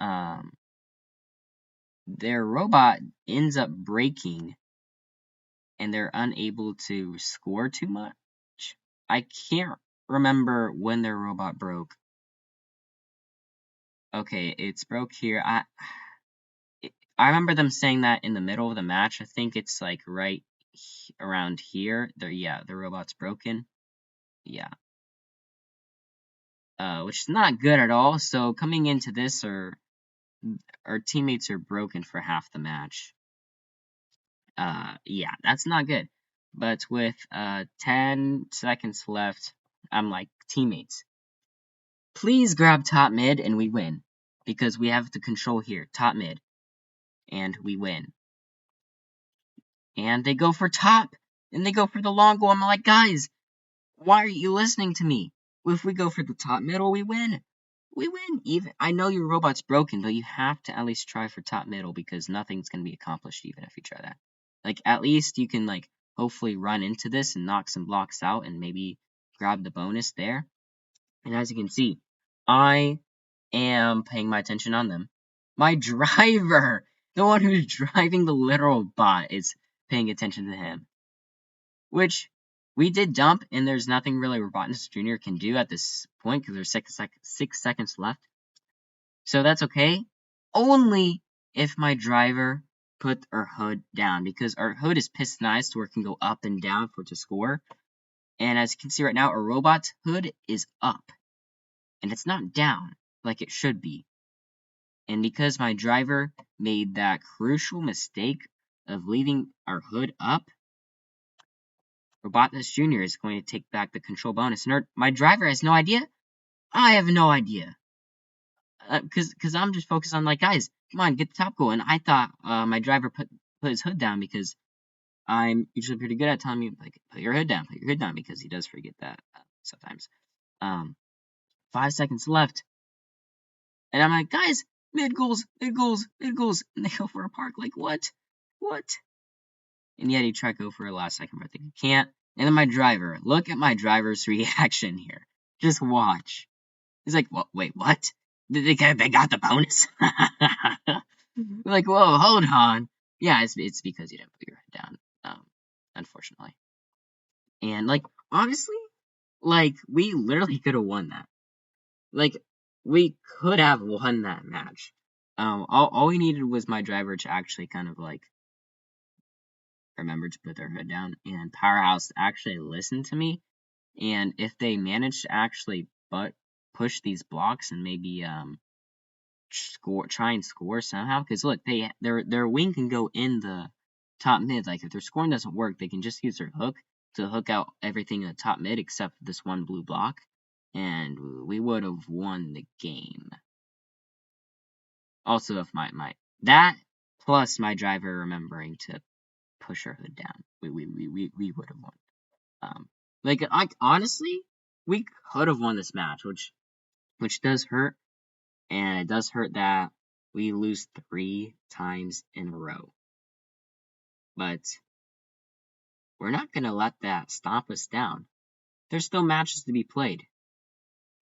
their robot ends up breaking, and they're unable to score too much. I can't remember when their robot broke. Okay, it's broke here. I remember them saying that in the middle of the match. I think it's like right around here. The robot's broken. Yeah. Which is not good at all. So coming into this, our teammates are broken for half the match. Yeah, that's not good. But with 10 seconds left, I'm like, teammates, please grab top mid and we win. Because we have the control here, top mid. And we win. And they go for top. And they go for the long goal. I'm like, guys, why are you listening to me? If we go for the top middle, we win. We win. Even I know your robot's broken, but you have to at least try for top middle because nothing's gonna be accomplished even if you try that. Like, at least you can, like, hopefully run into this and knock some blocks out and maybe grab the bonus there. And as you can see, I am paying my attention on them. My driver, the one who's driving the literal bot, is paying attention to him. Which we did dump, and there's nothing really Robotics Jr. can do at this point because there's 6 seconds left. So that's okay. Only if my driver put our hood down, because our hood is pistonized where it can go up and down for it to score. And as you can see right now, our robot's hood is up. And it's not down like it should be. And because my driver made that crucial mistake of leaving our hood up, Robotus Jr. is going to take back the control bonus. And my driver has no idea. I have no idea. Because I'm just focused on, like, guys, come on, get the top goal. And I thought my driver put his hood down because I'm usually pretty good at telling you, like, put your hood down, because he does forget that sometimes. 5 seconds left. And I'm like, guys, mid goals. And they go for a park. Like, what? And yet he tried to go for a last second, but I think he can't. And then my driver. Look at my driver's reaction here. Just watch. He's like, wait, what? They got the bonus? We're like, whoa, hold on. Yeah, it's because you didn't put your head down, unfortunately. And, like, honestly, like, we literally could have won that. Like, we could have won that match. All we needed was my driver to actually kind of, like, remember to put their hood down, and Powerhouse actually listened to me. And if they managed to actually push these blocks and maybe try and score somehow, because look, their wing can go in the top mid. Like, if their scoring doesn't work, they can just use their hook to hook out everything in the top mid except this one blue block, and we would have won the game. Also, if that plus my driver remembering to push her hood down, we would have won. Like, honestly, we could have won this match, which does hurt, and it does hurt that we lose 3 times in a row. But we're not gonna let that stop us down. There's still matches to be played,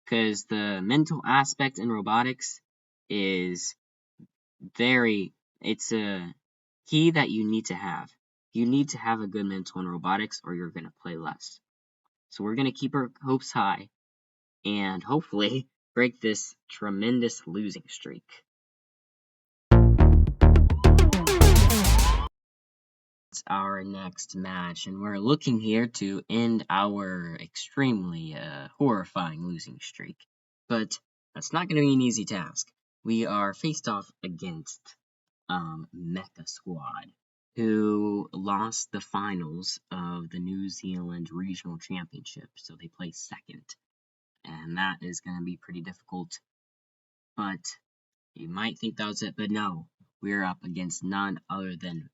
because the mental aspect in robotics is it's a key that you need to have. You need to have a good mental in robotics, or you're gonna play less. So we're gonna keep our hopes high, and hopefully break this tremendous losing streak. It's our next match, and we're looking here to end our extremely horrifying losing streak. But that's not going to be an easy task. We are faced off against Mecha Squad, who lost the finals of the New Zealand Regional Championship, so they placed second. And that is going to be pretty difficult. But you might think that was it, but no. We're up against none other than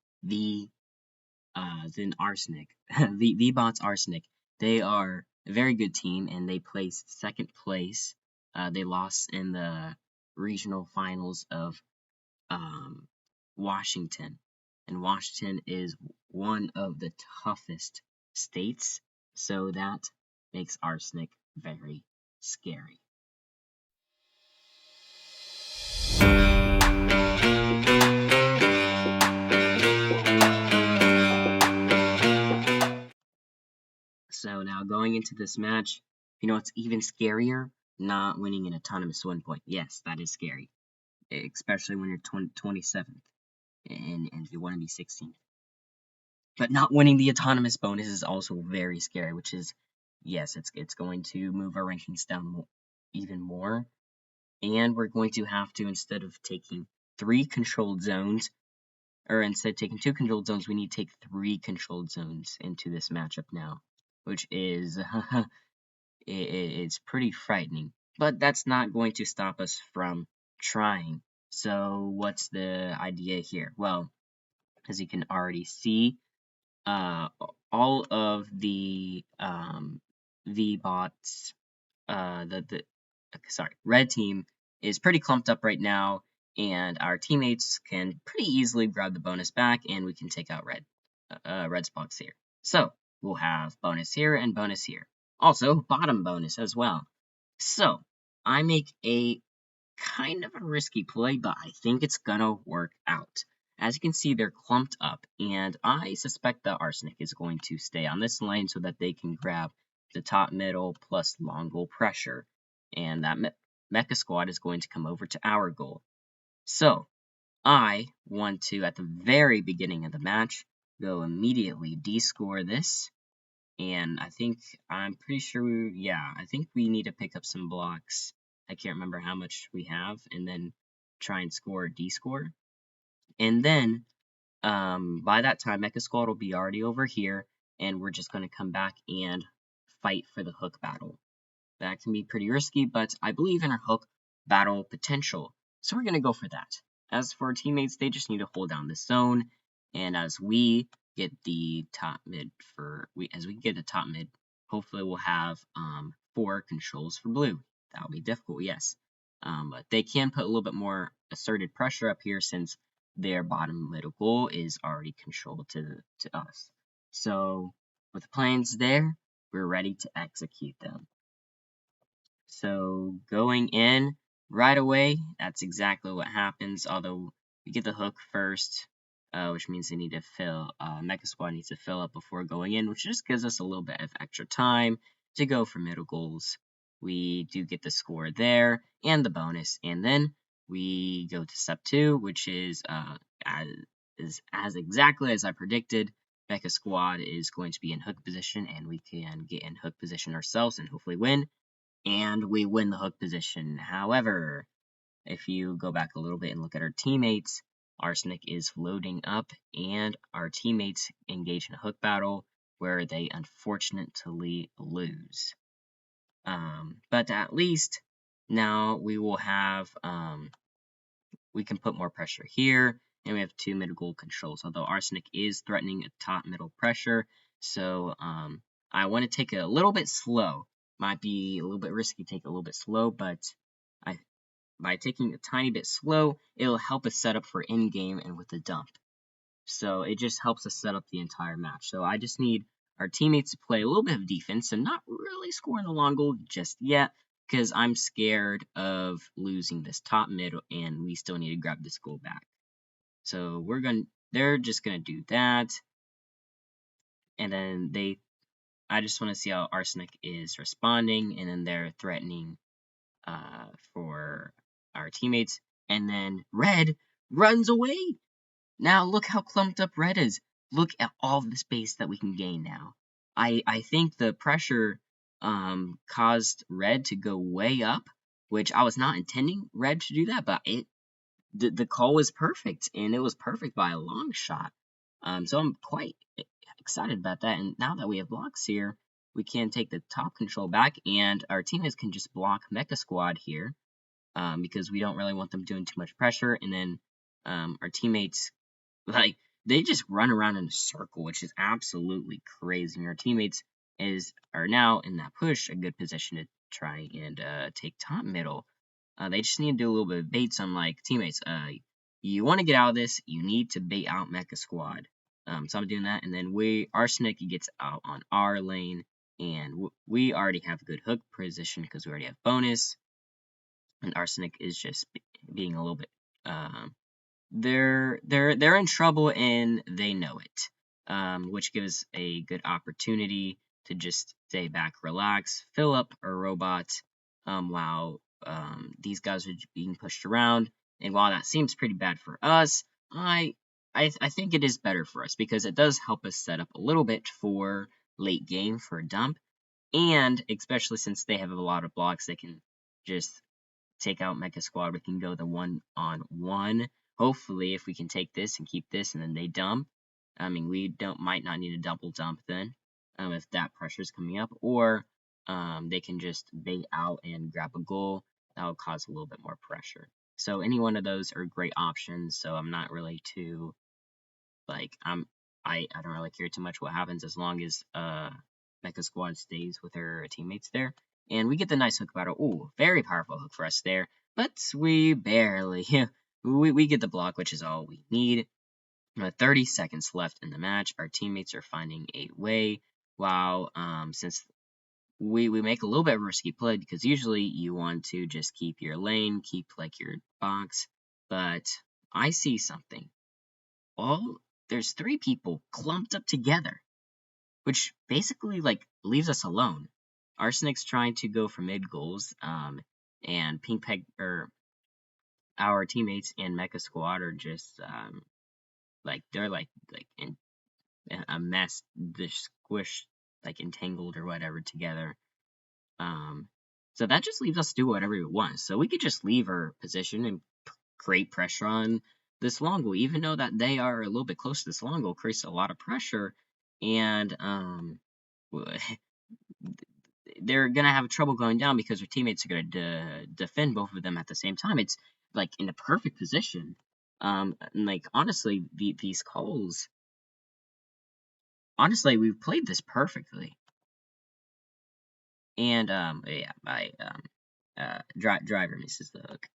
Arsenic. V-Bots Arsenic. They are a very good team, and they placed second place. They lost in the regional finals of Washington. And Washington is one of the toughest states, so that makes Arsenic very scary. So now going into this match, you know what's even scarier? Not winning an autonomous 1 point. Yes, that is scary. Especially when you're 27th and you want to be 16th. But not winning the autonomous bonus is also very scary, which is, yes, it's going to move our rankings down even more. And we're going to have to, instead of taking 3 controlled zones, or instead of taking 2 controlled zones, we need to take 3 controlled zones into this matchup now, which is it's pretty frightening. But that's not going to stop us from trying. So what's the idea here? Well, as you can already see, all of the V-Bots, red team is pretty clumped up right now, and our teammates can pretty easily grab the bonus back, and we can take out red's box here. So we'll have bonus here and bonus here. Also, bottom bonus as well. So I make a kind of a risky play, but I think it's gonna work out. As you can see, they're clumped up, and I suspect that Arsenic is going to stay on this lane so that they can grab the top middle plus long goal pressure, and that Mecha Squad is going to come over to our goal. So I want to, at the very beginning of the match, go immediately de-score this, and I'm pretty sure, I think we need to pick up some blocks. I can't remember how much we have, and then try and score a D score. And then by that time, Mecha Squad will be already over here, and we're just going to come back and fight for the hook battle. That can be pretty risky, but I believe in our hook battle potential, so we're going to go for that. As for our teammates, they just need to hold down this zone, and as we get the top mid hopefully we'll have 4 controls for blue. That'll be difficult, yes. But they can put a little bit more asserted pressure up here since their bottom middle goal is already controlled to us. So with the plans there, we're ready to execute them. So going in right away, that's exactly what happens, although we get the hook first, which means they need to fill, Mecha Squad needs to fill up before going in, which just gives us a little bit of extra time to go for middle goals. We do get the score there, and the bonus, and then we go to step 2, which is as exactly as I predicted. Mecha Squad is going to be in hook position, and we can get in hook position ourselves and hopefully win. And we win the hook position. However, if you go back a little bit and look at our teammates, Arsenic is loading up, and our teammates engage in a hook battle where they unfortunately lose. But at least now we will have, we can put more pressure here, and we have 2 middle goal controls, although Arsenic is threatening a top middle pressure, so I want to take it a little bit slow. Might be a little bit risky, take it a little bit slow, but by taking a tiny bit slow, it'll help us set up for in-game and with the dump. So it just helps us set up the entire match. So I just need our teammates to play a little bit of defense and not really score in the long goal just yet, because I'm scared of losing this top mid, and we still need to grab this goal back. So they're just gonna do that, and then I just want to see how Arsenic is responding, and then they're threatening for our teammates, and then Red runs away. Now look how clumped up Red is. Look at all the space that we can gain now. I think the pressure caused Red to go way up, which I was not intending Red to do that, but the call was perfect, and it was perfect by a long shot. So I'm quite excited about that, and now that we have blocks here, we can take the top control back, and our teammates can just block Mecha Squad here, because we don't really want them doing too much pressure, and then our teammates, like, they just run around in a circle, which is absolutely crazy, and our teammates are now in that push, a good position to try and take top middle. They just need to do a little bit of bait, so I'm like, teammates, you want to get out of this, you need to bait out Mecha Squad. So I'm doing that, and then Arsenic gets out on our lane, and we already have a good hook position because we already have bonus, and Arsenic is just being a little bit, they're in trouble and they know it, which gives a good opportunity to just stay back, relax, fill up our robot, while these guys are being pushed around. And while that seems pretty bad for us, I think it is better for us because it does help us set up a little bit for late game for a dump, and especially since they have a lot of blocks, they can just take out Mecha Squad. We can go the 1-on-1. Hopefully, if we can take this and keep this, and then they dump. I mean, we might not need a double dump then, if that pressure is coming up, or they can just bait out and grab a goal. That will cause a little bit more pressure. So any one of those are great options. So I'm not really too I don't really care too much what happens as long as Mecha Squad stays with her teammates there. And we get the nice hook battle. Ooh, very powerful hook for us there. But we barely we get the block, which is all we need. 30 seconds left in the match. Our teammates are finding a way. While since we make a little bit of a risky play because usually you want to just keep your lane, keep like your box. But I see something. There's 3 people clumped up together, which basically leaves us alone. Arsenic's trying to go for mid goals, and our teammates and Mecha Squad are just they're in a mess, they're squished, entangled or whatever together. So that just leaves us to do whatever we want. So we could just leave our position and create pressure on this long goal, even though that they are a little bit close to this long goal, creates a lot of pressure, and they're gonna have trouble going down because their teammates are gonna defend both of them at the same time. It's like in a perfect position. And like honestly, these calls, honestly, we've played this perfectly. And yeah, driver misses the hook,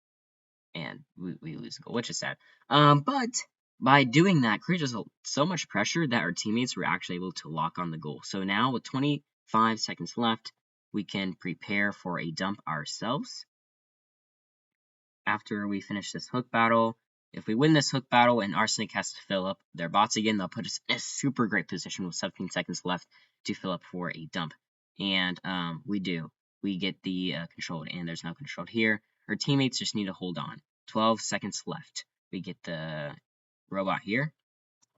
and we lose a goal, which is sad. But by doing that, creates so much pressure that our teammates were actually able to lock on the goal. So now with 25 seconds left, we can prepare for a dump ourselves. After we finish this hook battle, if we win this hook battle and Arsenic has to fill up their bots again, they'll put us in a super great position with 17 seconds left to fill up for a dump. And we do. We get the controlled, and there's no controlled here. Our teammates just need to hold on. 12 seconds left. We get the robot here.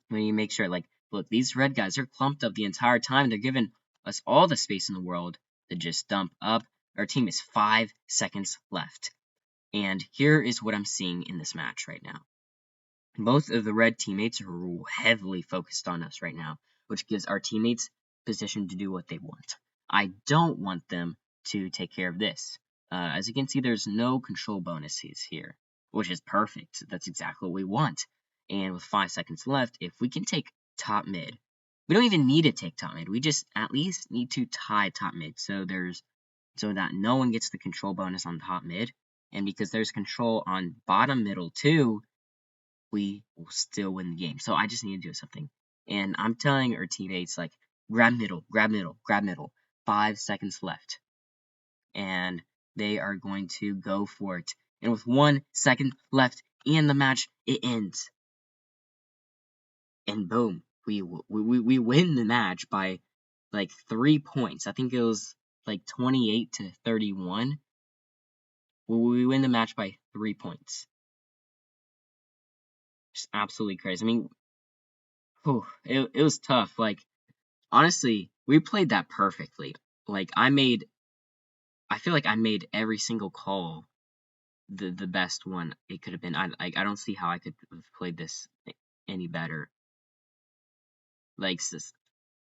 When you make sure, like, look, these red guys are clumped up the entire time. They're giving us all the space in the world to just dump up. Our team is 5 seconds left. And here is what I'm seeing in this match right now. Both of the red teammates are heavily focused on us right now, which gives our teammates position to do what they want. I don't want them to take care of this. As you can see, there's no control bonuses here, which is perfect. That's exactly what we want. And with 5 seconds left, if we can take top mid, we don't even need to take top mid. We just at least need to tie top mid. So that no one gets the control bonus on top mid. And because there's control on bottom middle too, we will still win the game. So I just need to do something. And I'm telling our teammates, like, grab middle, grab middle, grab middle. 5 seconds left. And they are going to go for it. And with 1 second left in the match, it ends. And boom, we win the match by like 3 points. I think it was like 28 to 31. We win the match by 3 points. Just absolutely crazy. I mean, it was tough. Like, honestly, we played that perfectly. Like, I feel like I made every single call the best one it could have been. I don't see how I could have played this any better. Like,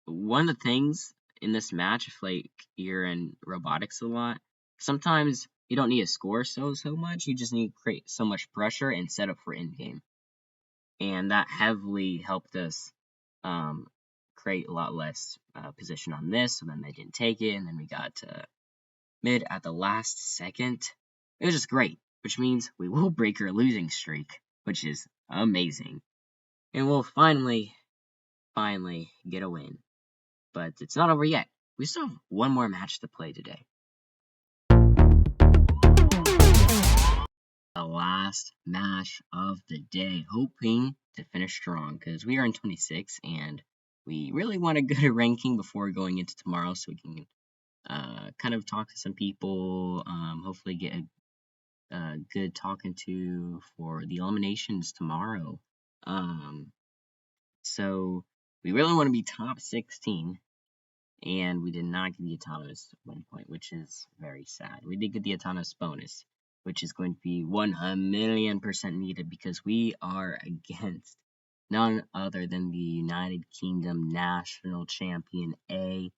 one of the things in this match, if like you're in robotics a lot, sometimes you don't need to score so much. You just need to create so much pressure and set up for end game. And that heavily helped us create a lot less position on this, so then they didn't take it, and then we got to mid at the last second. It was just great, which means we will break our losing streak, which is amazing. And we'll finally get a win. But it's not over yet. We still have one more match to play today. The last match of the day, hoping to finish strong, because we are in 26 and we really want a good ranking before going into tomorrow, so we can kind of talk to some people, hopefully get a good talking to for the eliminations tomorrow. So we really want to be top 16, and we did not get the autonomous at one point, which is very sad. We did get the autonomous bonus, which is going to be 1,000,000% needed because we are against none other than the United Kingdom national champion ASAP.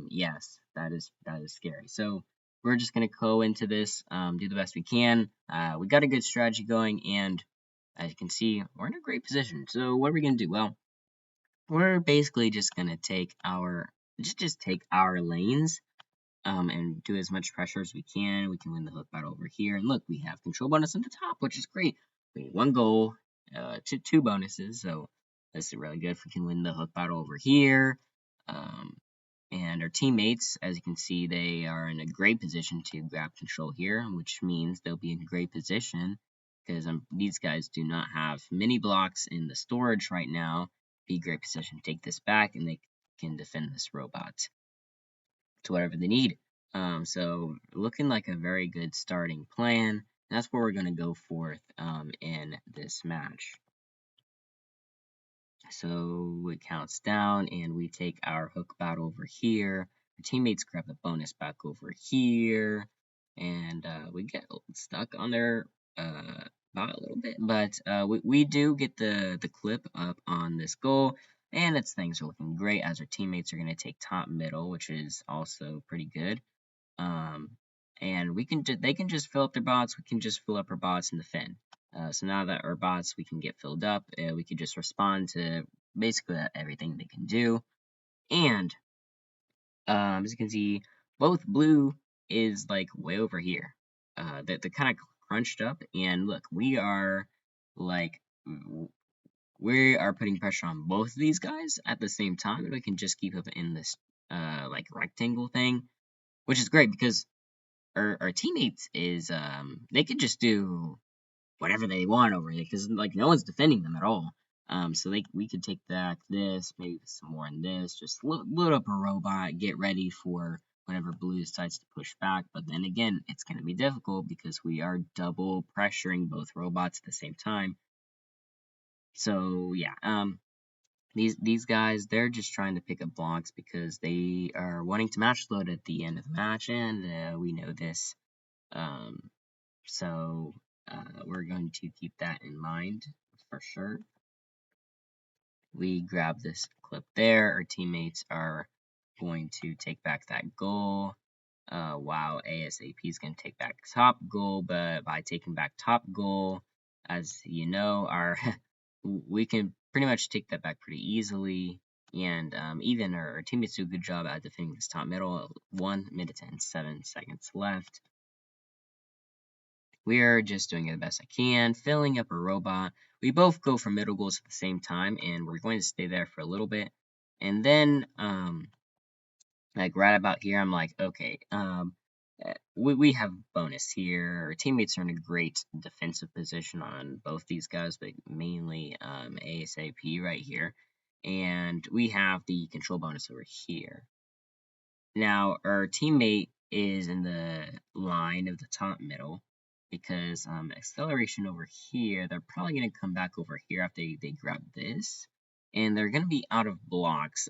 Yes, that is scary. So we're just gonna go into this, do the best we can. We got a good strategy going, and as you can see, we're in a great position. So what are we gonna do? Well, we're basically just gonna take our take our lanes, and do as much pressure as we can. We can win the hook battle over here, and look, we have control bonus at the top, which is great. We need 1 goal, two bonuses, so this is really good if we can win the hook battle over here. And our teammates, as you can see, they are in a great position to grab control here, which means they'll be in a great position because these guys do not have mini blocks in the storage right now. Be a great position to take this back, and they can defend this robot to whatever they need. So looking like a very good starting plan. That's where we're going to go forth in this match. So it counts down, and we take our hook battle over here. Our teammates grab the bonus back over here. and we get stuck on their bot a little bit, but we do get the clip up on this goal, and its things are looking great as our teammates are going to take top middle, which is also pretty good. And they can just fill up their bots. We can just fill up our bots and defend. So now that our bots we can get filled up, we can just respond to basically everything they can do. And as you can see, both blue is like way over here. They're kind of crunched up, and look, like we are putting pressure on both of these guys at the same time, and we can just keep up in this like rectangle thing, which is great because our teammates is they could just do whatever they want over here because like no one's defending them at all. So we could take back this, maybe some more in this, just load up a robot, get ready for whenever blue decides to push back. But then again, it's going to be difficult because we are double pressuring both robots at the same time. So yeah, these guys, they're just trying to pick up blocks because they are wanting to match load at the end of the match, and we know this. So we're going to keep that in mind for sure. We grab this clip there. Our teammates are going to take back that goal. While ASAP is going to take back top goal, but by taking back top goal, as you know, we can pretty much take that back pretty easily. And even our teammates do a good job at defending this top middle. 1 minute and 7 seconds left. We are just doing it the best I can, filling up a robot. We both go for middle goals at the same time, and we're going to stay there for a little bit. And then, like right about here, I'm like, okay, we have bonus here. Our teammates are in a great defensive position on both these guys, but mainly ASAP right here. And we have the control bonus over here. Now, our teammate is in the line of the top middle because acceleration over here, they're probably going to come back over here after they grab this. And they're going to be out of blocks.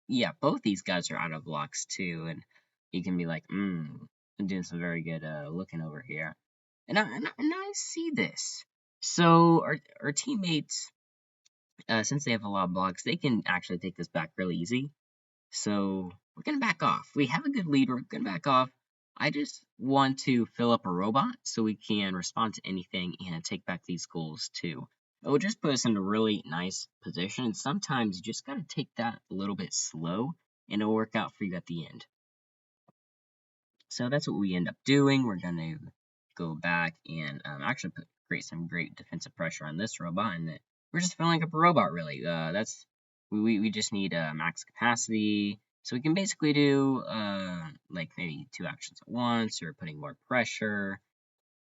Yeah, both these guys are out of blocks too. And you can be like, I'm doing some very good looking over here. And I see this. So our teammates, since they have a lot of blocks, they can actually take this back really easy. So we're going to back off. We have a good lead. We're going to back off. I just want to fill up a robot so we can respond to anything and take back these goals too. It will just put us in a really nice position. And sometimes you just got to take that a little bit slow and it'll work out for you at the end. So that's what we end up doing. We're going to go back and actually create some great defensive pressure on this robot. And we're just filling up a robot, really. We just need max capacity. So we can basically do like maybe 2 actions at once or putting more pressure.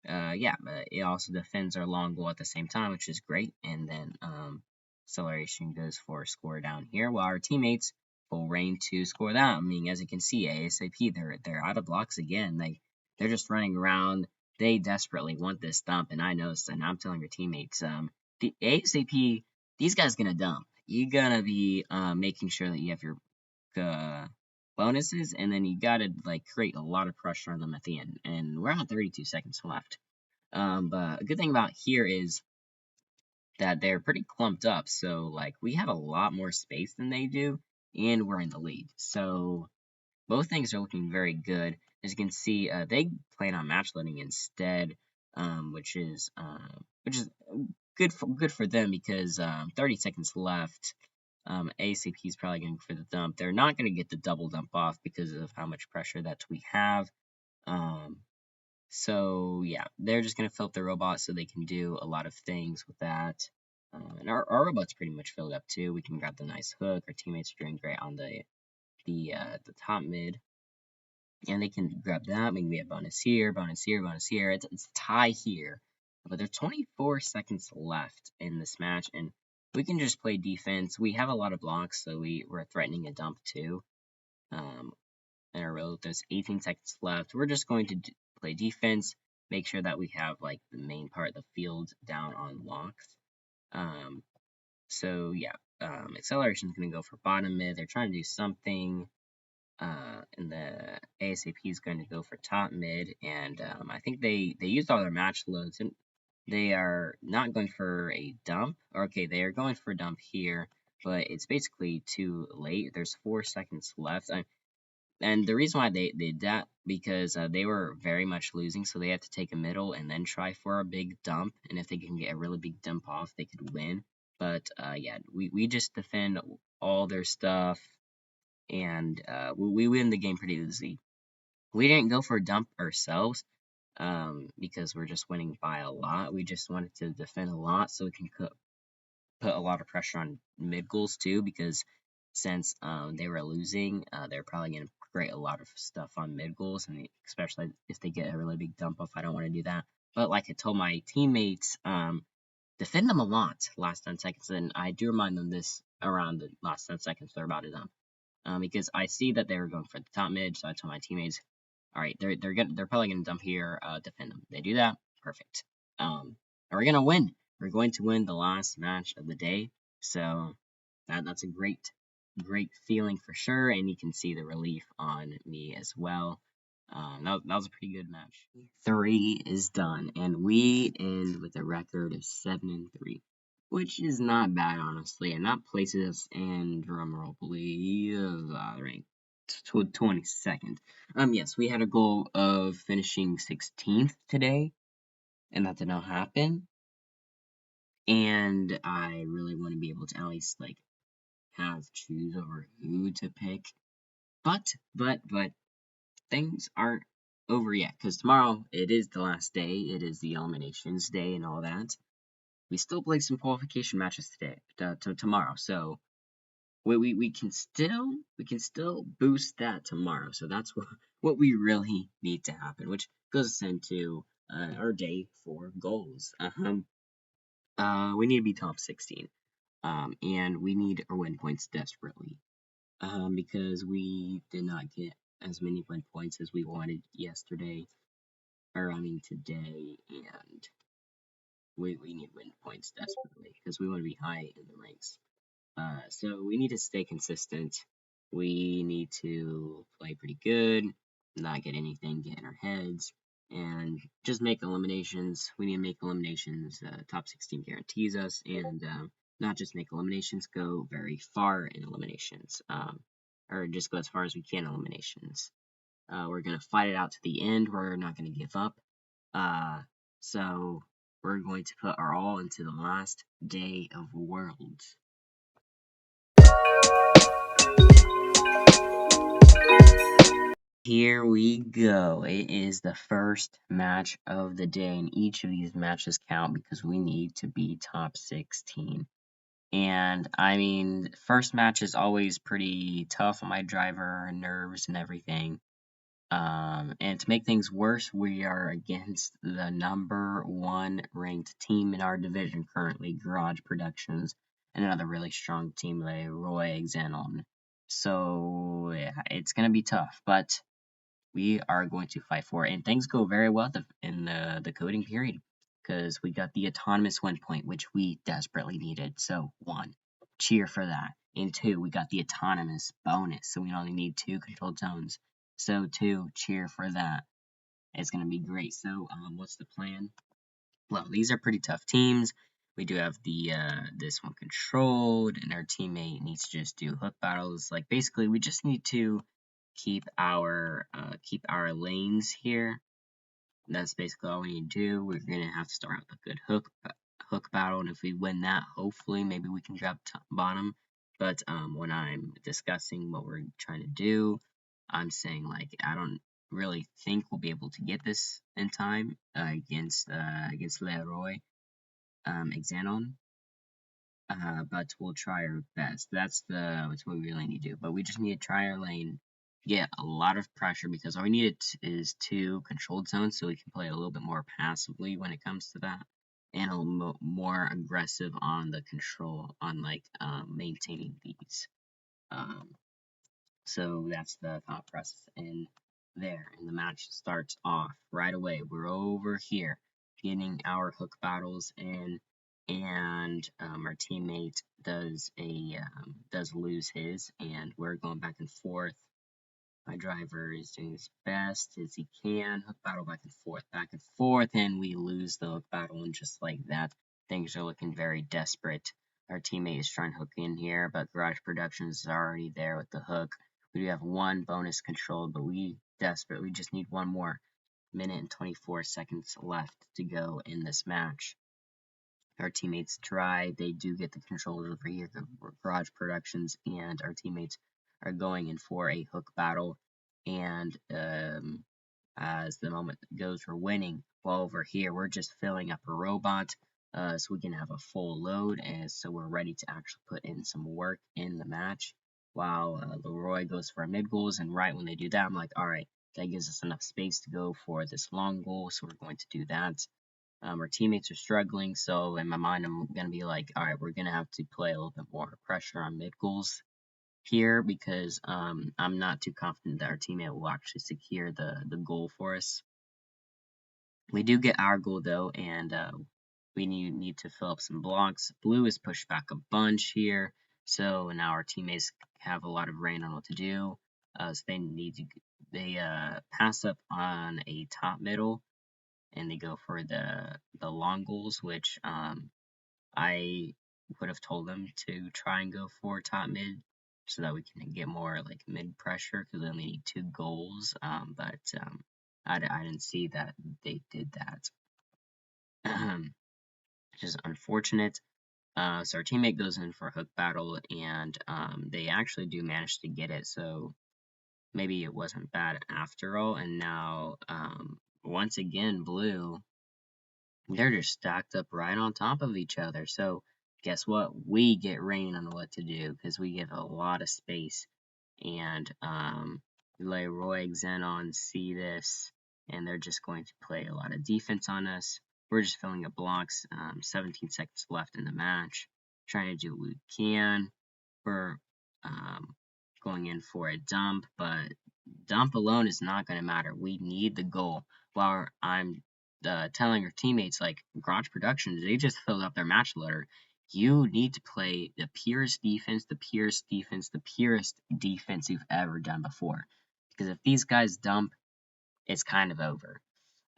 Yeah, but it also defends our long goal at the same time, which is great. And then acceleration goes for score down here, while our teammates full rain to score that. I mean, as you can see, ASAP, they're out of blocks again. They're just running around. They desperately want this dump, and I know, and I'm telling your teammates, the ASAP, these guys gonna dump. You're gonna be making sure that you have your bonuses, and then you gotta like create a lot of pressure on them at the end. And we're on 32 seconds left. But a good thing about here is that they're pretty clumped up, so like we have a lot more space than they do, and we're in the lead. So both things are looking very good. As you can see, they plan on match loading instead, which is good for them because 30 seconds left. ACP is probably going for the dump. They're not going to get the double dump off because of how much pressure that we have. So yeah, they're just going to fill up the robot so they can do a lot of things with that. And our robot's pretty much filled up too. We can grab the nice hook. Our teammates are doing great on the top mid. And they can grab that. Maybe we have bonus here, bonus here, bonus here. It's a tie here. But there's 24 seconds left in this match, and we can just play defense. We have a lot of blocks, so we're threatening a dump too. In our row, there's 18 seconds left. We're just going to play defense, make sure that we have like the main part of the field down on locks. So yeah, acceleration is going to go for bottom mid. They're trying to do something. and the ASAP is going to go for top mid, and I think they used all their match loads, and they are not going for a dump. Okay, they are going for a dump here, but it's basically too late. There's 4 seconds left. And the reason why they did that, because they were very much losing, so they had to take a middle and then try for a big dump. And if they can get a really big dump off, they could win. But yeah, we just defend all their stuff, and we win the game pretty easily. We didn't go for a dump ourselves, because we're just winning by a lot. We just wanted to defend a lot so we can put a lot of pressure on mid goals too, because since they were losing, they're probably going to create a lot of stuff on mid goals, and especially if they get a really big dump off, I don't want to do that. But like I told my teammates, defend them a lot last 10 seconds, and I do remind them this around the last 10 seconds they're about to dump. Because I see that they were going for the top mid, so I told my teammates, all right, they're probably gonna dump here, defend them. They do that, perfect. And we're gonna win. We're going to win the last match of the day, so that's a great feeling for sure, and you can see the relief on me as well. That was a pretty good match. 3 is done, and we end with a record of 7-3, which is not bad, honestly, and that places us in, drumroll please, rank 22nd. Yes, we had a goal of finishing 16th today, and that did not happen. And I really want to be able to at least like choose over who to pick. But things aren't over yet, because tomorrow it is the last day. It is the eliminations day and all that. We still play some qualification matches today, tomorrow. So we can still boost that tomorrow. So that's what we really need to happen, which goes us into our day 4 goals. We need to be top 16. And we need our win points desperately. Because we did not get as many win points as we wanted yesterday, or I mean today, and we need win points desperately because we want to be high in the ranks. So we need to stay consistent. We need to play pretty good, not get anything get in our heads, and just make eliminations. We need to make eliminations. Top 16 guarantees us, and not just make eliminations, go very far in eliminations, or just go as far as we can in eliminations. We're going to fight it out to the end. We're not going to give up. So we're going to put our all into the last day of Worlds. Here we go. It is the first match of the day, and each of these matches count because we need to be top 16. And I mean, first match is always pretty tough on my driver, nerves, and everything. And to make things worse, we are against the number 1 ranked team in our division currently, Garage Productions, and another really strong team, Leroy Xenon. So yeah, it's gonna be tough, but we are going to fight for it. And things go very well in the coding period, because we got the autonomous win point, which we desperately needed. So 1, cheer for that. And 2, we got the autonomous bonus, so we only need 2 controlled zones. So 2, cheer for that. It's going to be great. So what's the plan? Well, these are pretty tough teams. We do have the this one controlled, and our teammate needs to just do hook battles. Like basically, we just need to keep our lanes here. That's basically all we need to do. We're gonna have to start out with a good hook battle, and if we win that, hopefully maybe we can drop bottom. But when I'm discussing what we're trying to do, I'm saying like I don't really think we'll be able to get this in time against Leroy Xenon. But we'll try our best. That's what we really need to do. But we just need to try our lane, get a lot of pressure, because all we need is 2 controlled zones, so we can play a little bit more passively when it comes to that, and a little more aggressive on the control, on like maintaining these. So that's the thought process in there, and the match starts off right away. We're over here getting our hook battles in, and our teammate does lose his, and we're going back and forth. My driver is doing his best as he can. Hook battle back and forth, and we lose the hook battle, and just like that, things are looking very desperate. Our teammate is trying to hook in here, but Garage Productions is already there with the hook. We do have one bonus control, but we desperately just need one more. Minute and 24 seconds left to go in this match. Our teammates try, they do get the controller over here, Garage Productions, and our teammates are going in for a hook battle, and as the moment goes, we're winning. While over here, we're just filling up a robot, so we can have a full load, and so we're ready to actually put in some work in the match. While Leroy goes for mid goals, and right when they do that, I'm like, alright, that gives us enough space to go for this long goal, so we're going to do that. Our teammates are struggling, so in my mind, I'm going to be like, alright, we're going to have to play a little bit more pressure on mid goals here, because I'm not too confident that our teammate will actually secure the goal for us. We do get our goal, though, and we need to fill up some blocks. Blue is pushed back a bunch here, so now our teammates have a lot of reign on what to do. So they pass up on a top middle, and they go for the long goals, which I would have told them to try and go for top mid, so that we can get more like mid pressure, because we only need 2 goals. But I didn't see that they did that, which is unfortunate. So our teammate goes in for a hook battle, and they actually do manage to get it, so maybe it wasn't bad after all. And now, once again, blue, they're just stacked up right on top of each other. So guess what? We get rain on what to do, because we give a lot of space. And Leroy, Xenon see this, and they're just going to play a lot of defense on us. We're just filling up blocks. 17 seconds left in the match. Trying to do what we can. We're going in for a dump, but dump alone is not going to matter. We need the goal. While I'm telling your teammates, like Garage Productions, they just filled up their match loader. You need to play the purest defense, the purest defense, the purest defense you've ever done before. Because if these guys dump, it's kind of over.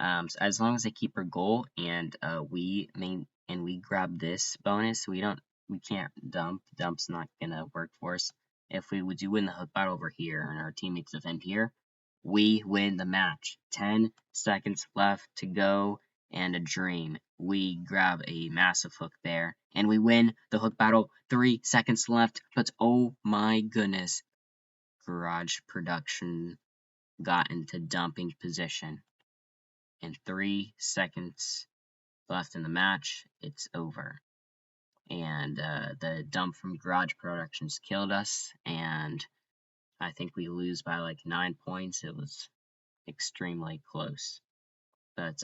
So as long as they keep our goal, and we grab this bonus, we can't dump. Dump's not gonna work for us. If we do win the hook battle over here and our teammates defend here, we win the match. 10 seconds left to go, and a dream. We grab a massive hook there, and we win the hook battle. 3 seconds left, but oh my goodness, Garage Production got into dumping position. And 3 seconds left in the match, it's over. And the dump from Garage Productions killed us, and I think we lose by like 9 points. It was extremely close. But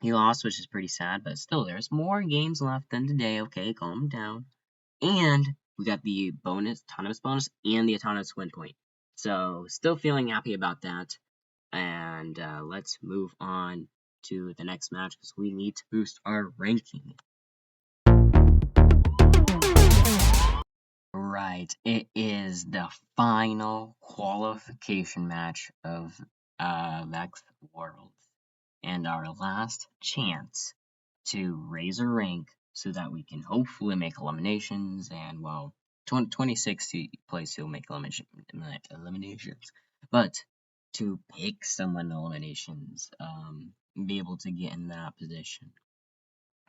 he lost, which is pretty sad, but still, there's more games left than today. Okay, calm down. And we got the autonomous bonus, and the autonomous win point. So, still feeling happy about that. And let's move on to the next match, because we need to boost our ranking. Right, it is the final qualification match of VEX Worlds, and our last chance to raise our rank so that we can hopefully make eliminations, and well, 26th place you'll make eliminations, but to pick someone eliminations, be able to get in that position.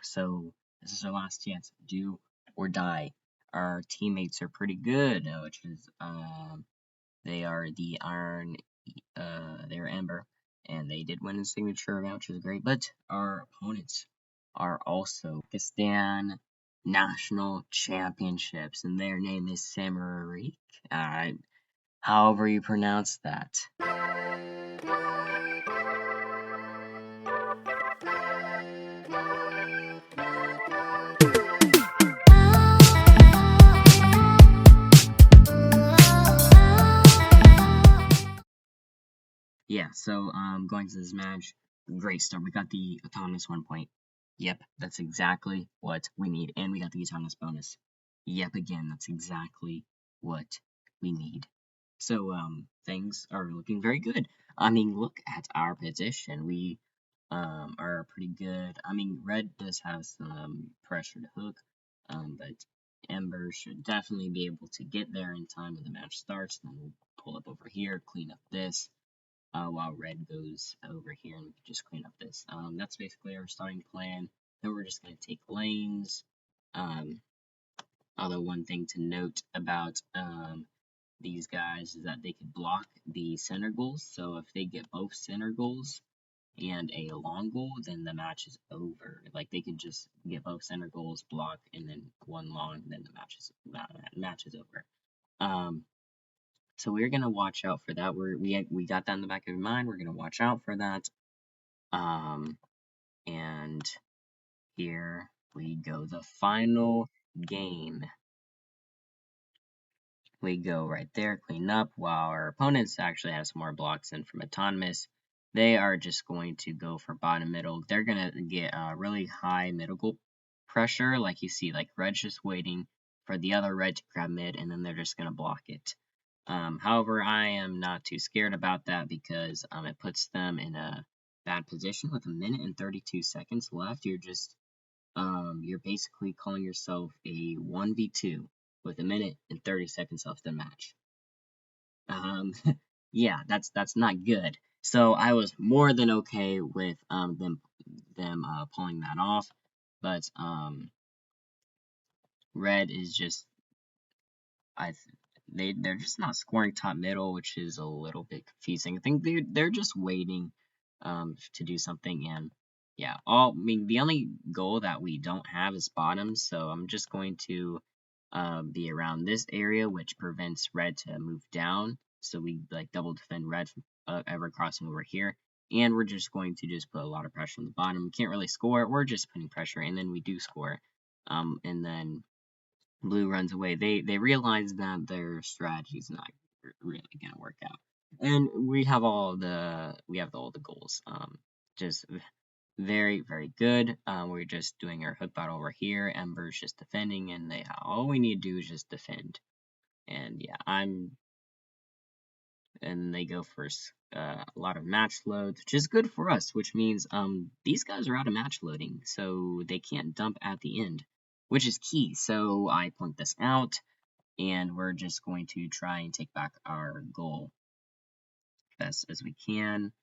So this is our last chance, do or die. Our teammates are pretty good, which is they are the Iron, they're Ember, and they did win a signature event, which is great. But our opponents are also Pakistan National Championships, and their name is Samurai. However you pronounce that. Yeah, so going to this match, great start. We got the autonomous 1 point. Yep, that's exactly what we need. And we got the autonomous bonus. Yep, again, that's exactly what we need. So things are looking very good. I mean, look at our position. We are pretty good. I mean, red does have some pressure to hook, but Ember should definitely be able to get there in time when the match starts. Then we'll pull up over here, clean up this, while red goes over here, and we can just clean up this. That's basically our starting plan. Then we're just going to take lanes. Although one thing to note about these guys is that they could block the center goals. So if they get both center goals and a long goal, then the match is over. Like they could just get both center goals, block, and then one long, and then the match is over. So we're gonna watch out for that. We got that in the back of our mind. We're gonna watch out for that. And here we go. The final game. We go right there, clean up, while our opponents actually have some more blocks in from autonomous. They are just going to go for bottom middle. They're going to get really high middle goal pressure, like you see, like red's just waiting for the other red to grab mid, and then they're just going to block it. However, I am not too scared about that because it puts them in a bad position with 1 minute and 32 seconds left. You're basically calling yourself a 1v2 with 1 minute and 30 seconds left in the match. Yeah, that's not good. So I was more than okay with them pulling that off, but red is just they're just not scoring top middle, which is a little bit confusing. I think they're just waiting to do something, and yeah, I mean the only goal that we don't have is bottom, so I'm just going to be around this area, which prevents red to move down. So we like double defend red from ever crossing over here, and we're just going to just put a lot of pressure on the bottom. We can't really score. We're just putting pressure, and then we do score. And then blue runs away. They realize that their strategy is not really gonna work out, and we have all the goals. Just very good. We're just doing our hook battle over here. Ember's just defending, and all we need to do is just defend. And yeah, and they go for a lot of match loads, which is good for us, which means these guys are out of match loading, so they can't dump at the end, which is key. So I point this out, and we're just going to try and take back our goal best as we can.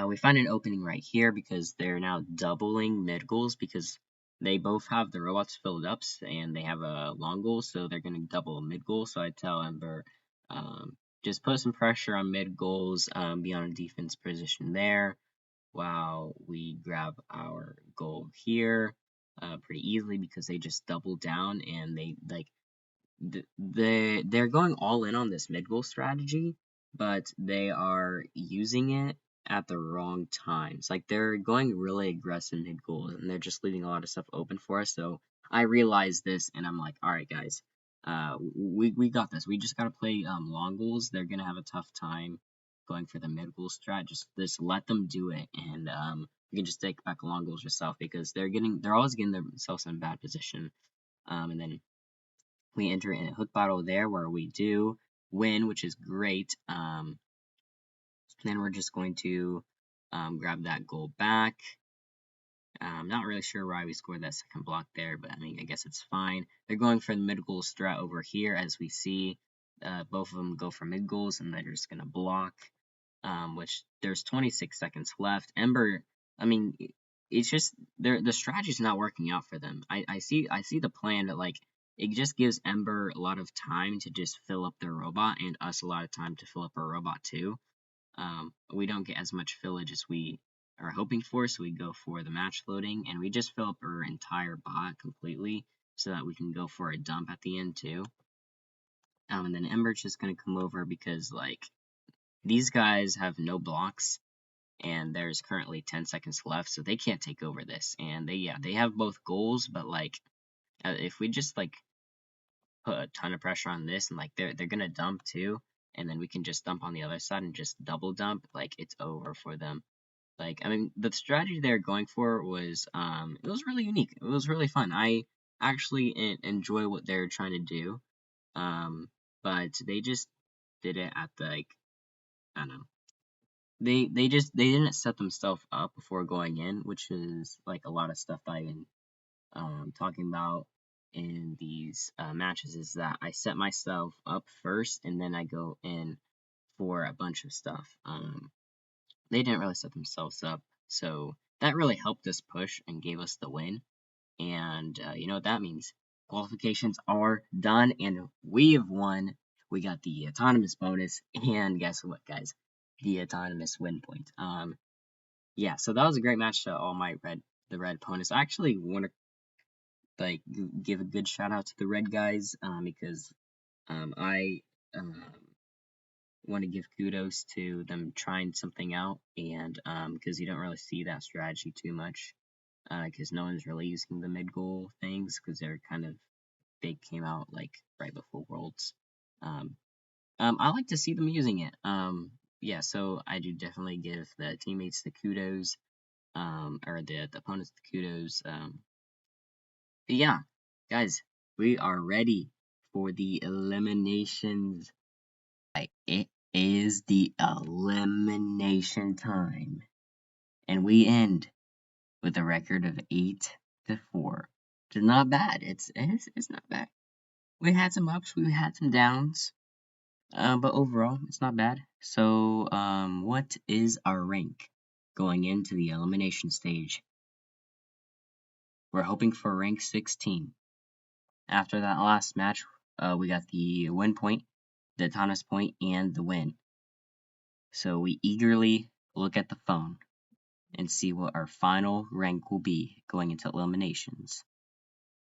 We find an opening right here because they're now doubling mid goals because they both have the robots filled up and they have a long goal, so they're going to double a mid goal. So I tell Ember, just put some pressure on mid goals, be on a defense position there, while we grab our goal here pretty easily because they just double down and they're going all in on this mid goal strategy, but they are using it at the wrong times. Like they're going really aggressive mid goals and they're just leaving a lot of stuff open for us. So I realized this and I'm like, all right, guys, we got this. We just gotta play long goals. They're gonna have a tough time going for the mid goal strat. Just let them do it, and you can just take back long goals yourself because they're always getting themselves in a bad position. And then we enter in a hook battle there where we do win, which is great. Then we're just going to grab that goal back. I'm not really sure why we scored that second block there, but I mean, I guess it's fine. They're going for the mid goal strat over here, as we see. Both of them go for mid goals, and they're just gonna block. Which there's 26 seconds left. Ember, I mean, it's just the strategy's not working out for them. I see the plan, but like it just gives Ember a lot of time to just fill up their robot and us a lot of time to fill up our robot too. We don't get as much fillage as we are hoping for, so we go for the match loading, and we just fill up our entire bot completely so that we can go for a dump at the end too. And then Ember's just gonna come over because like these guys have no blocks, and there's currently 10 seconds left, so they can't take over this. And they have both goals, but like if we just like put a ton of pressure on this, and like they're gonna dump too, and then we can just dump on the other side and just double dump, like it's over for them. Like I mean, the strategy they're going for was it was really unique. It was really fun. I actually enjoy what they're trying to do. but they just did it at the, like, I don't know. They didn't set themselves up before going in, which is like a lot of stuff I've been talking about in these matches, is that I set myself up first and then I go in for a bunch of stuff. They didn't really set themselves up, so that really helped us push and gave us the win. And you know what that means? Qualifications are done, and we have won. We got the autonomous bonus, and guess what, guys? The autonomous win point. Yeah, so that was a great match to all my the red opponents. I actually want to like give a good shout out to the red guys, because I want to give kudos to them trying something out, and because you don't really see that strategy too much, because no one's really using the mid goal things because they're kind of they came out like right before Worlds. I like to see them using it. Yeah, so I do definitely give the teammates the kudos, or the opponents the kudos. But yeah, guys, we are ready for the eliminations. It is the elimination time, and we end with a record of 8-4. Which is not bad. It's not bad. We had some ups, we had some downs, but overall, it's not bad. So, what is our rank going into the elimination stage? We're hoping for rank 16. After that last match, we got the win point, the autonomous point, and the win. So we eagerly look at the phone and see what our final rank will be going into eliminations.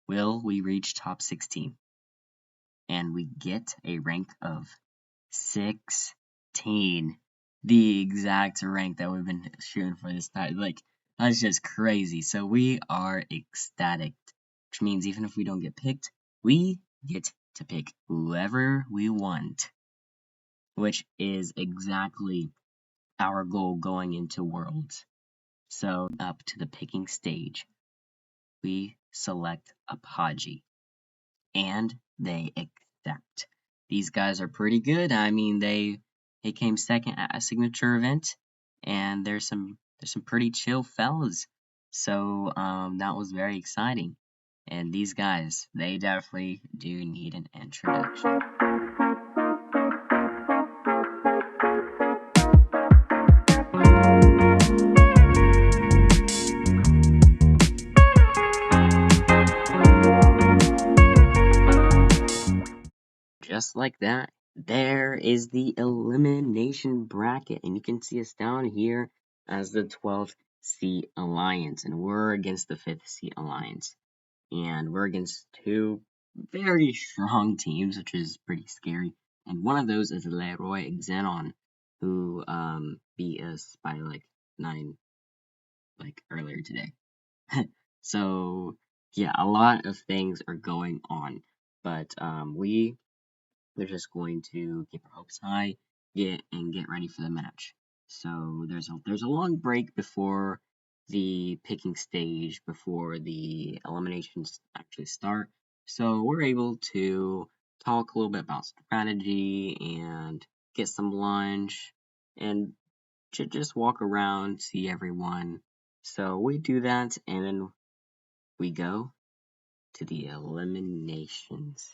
Will we reach top 16? And we get a rank of 16. The exact rank that we've been shooting for this time. Like, that's just crazy. So we are ecstatic. Which means even if we don't get picked, we get to pick whoever we want. Which is exactly our goal going into Worlds. So, up to the picking stage, we select Apogee, and they accept. These guys are pretty good. I mean, they came second at a signature event, and there's some pretty chill fellas. So that was very exciting. And these guys, they definitely do need an introduction. Just like that, there is the elimination bracket, and you can see us down here as the 12th seat alliance, and we're against the 5th seat alliance, and we're against two very strong teams, which is pretty scary. And one of those is Leroy Xenon, who beat us by like 9 earlier today. So yeah, a lot of things are going on, but we're just going to keep our hopes high, get ready for the match. So there's a long break before the picking stage, before the eliminations actually start. So we're able to talk a little bit about strategy and get some lunch and just walk around, see everyone. So we do that, and then we go to the eliminations.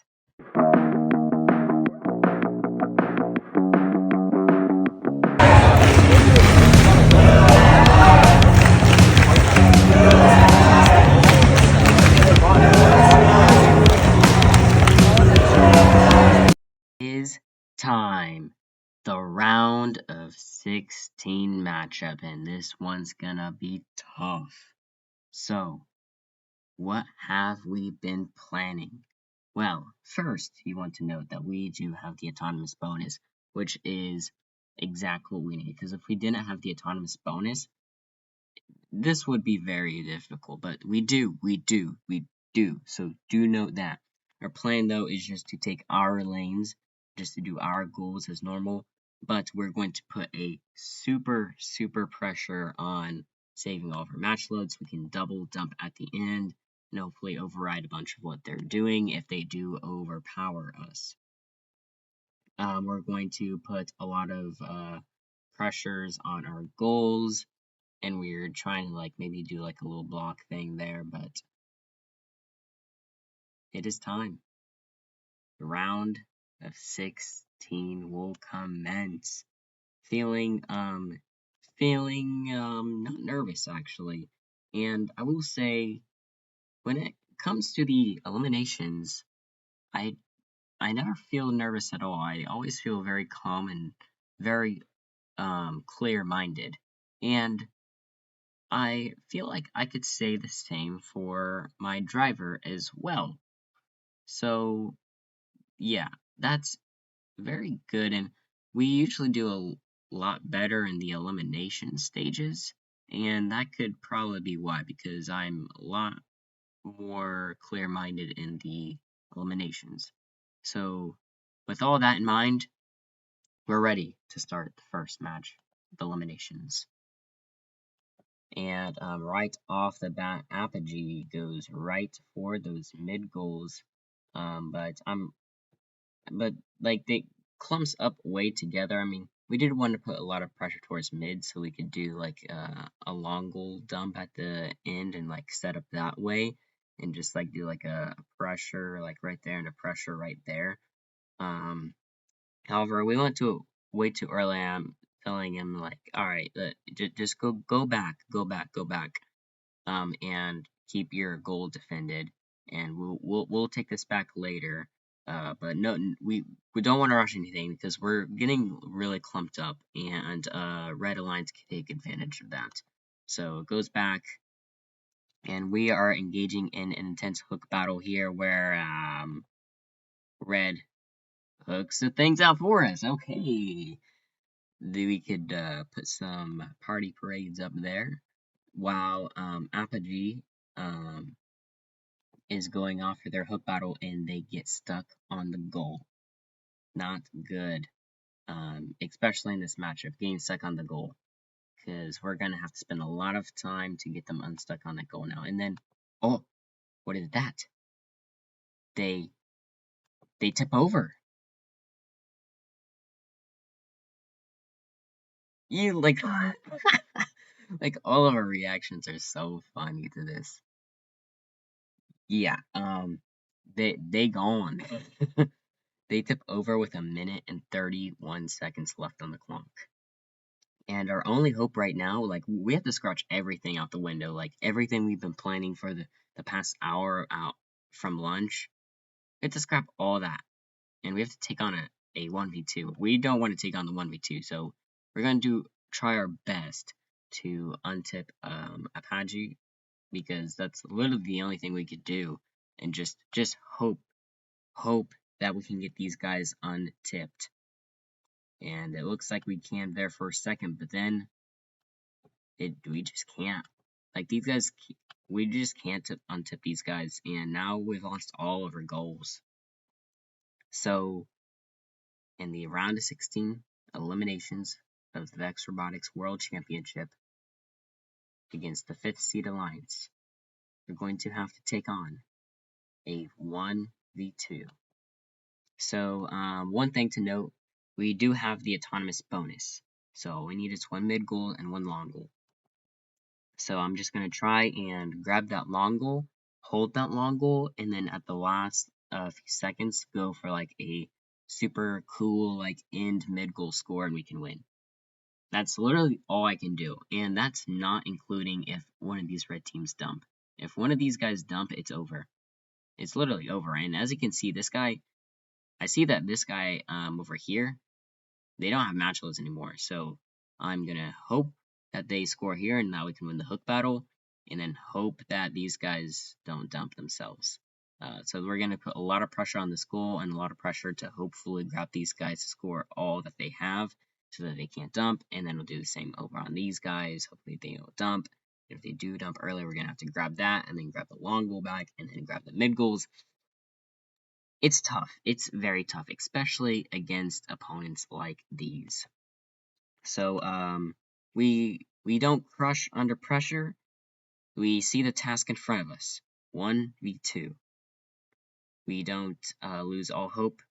Is time. The round of 16 matchup, and this one's gonna be tough. So, what have we been planning? Well, first, you want to note that we do have the autonomous bonus, which is exactly what we need. Because if we didn't have the autonomous bonus, this would be very difficult. But we do. So do note that. Our plan, though, is just to take our lanes, just to do our goals as normal. But we're going to put a super pressure on saving all of our match loads so we can double dump at the end and hopefully override a bunch of what they're doing if they do overpower us. we're going to put a lot of pressures on our goals, and we're trying to like maybe do like a little block thing there, but it is time. The round of 16 will commence. Feeling not nervous actually. And I will say, when it comes to the eliminations, I never feel nervous at all. I always feel very calm and very clear-minded. And I feel like I could say the same for my driver as well. So yeah, that's very good, and we usually do a lot better in the elimination stages, and that could probably be why, because I'm a lot more clear-minded in the eliminations. So, with all that in mind, we're ready to start the first match, the eliminations. And right off the bat, Apogee goes right for those mid goals, but like they clumps up way together. I mean, we did want to put a lot of pressure towards mid so we could do like a long goal dump at the end and like set up that way and just like do like a pressure like right there and a pressure right there. However, we went to way too early. I'm telling him like, all right, just go back, go back, and keep your goal defended, and we'll take this back later. But no, we don't want to rush anything because we're getting really clumped up, and Red Alliance can take advantage of that. So it goes back, and we are engaging in an intense hook battle here, where Red hooks the things out for us. Okay, we could put some party parades up there, while Apogee is going off for their hook battle and they get stuck on the goal. Not good, especially in this matchup, getting stuck on the goal, because we're gonna have to spend a lot of time to get them unstuck on that goal now. And then, oh, what is that? They tip over. You like, like all of our reactions are so funny to this. Yeah, they gone. They tip over with 1 minute and 31 seconds left on the clock. And our only hope right now, like, we have to scratch everything out the window, like, everything we've been planning for the past hour out from lunch. We have to scrap all that, and we have to take on a 1v2. We don't want to take on the 1v2, so we're going to try our best to untip Apache, because that's literally the only thing we could do, and just hope that we can get these guys untipped. And it looks like we can there for a second, but then we just can't. Like, these guys, we just can't untip these guys, and now we've lost all of our goals. So, in the round of 16 eliminations of the VEX Robotics World Championship against the 5th seed Alliance, we're going to have to take on a 1v2. So, one thing to note, we do have the autonomous bonus. So, we need is 1 mid goal and 1 long goal. So I'm just going to try and grab that long goal, hold that long goal, and then at the last few seconds, go for like a super cool like end mid goal score and we can win. That's literally all I can do, and that's not including if one of these red teams dump. If one of these guys dump, it's over. It's literally over, and as you can see, this guy, I see that this guy over here, they don't have match loads anymore, so I'm going to hope that they score here and now we can win the hook battle, and then hope that these guys don't dump themselves. So we're going to put a lot of pressure on this goal and a lot of pressure to hopefully grab these guys to score all that they have so that they can't dump, and then we'll do the same over on these guys. Hopefully they don't dump. If they do dump early, we're going to have to grab that and then grab the long goal back and then grab the mid goals. It's tough. It's very tough, especially against opponents like these. So, we don't crush under pressure. We see the task in front of us. 1v2. We don't lose all hope.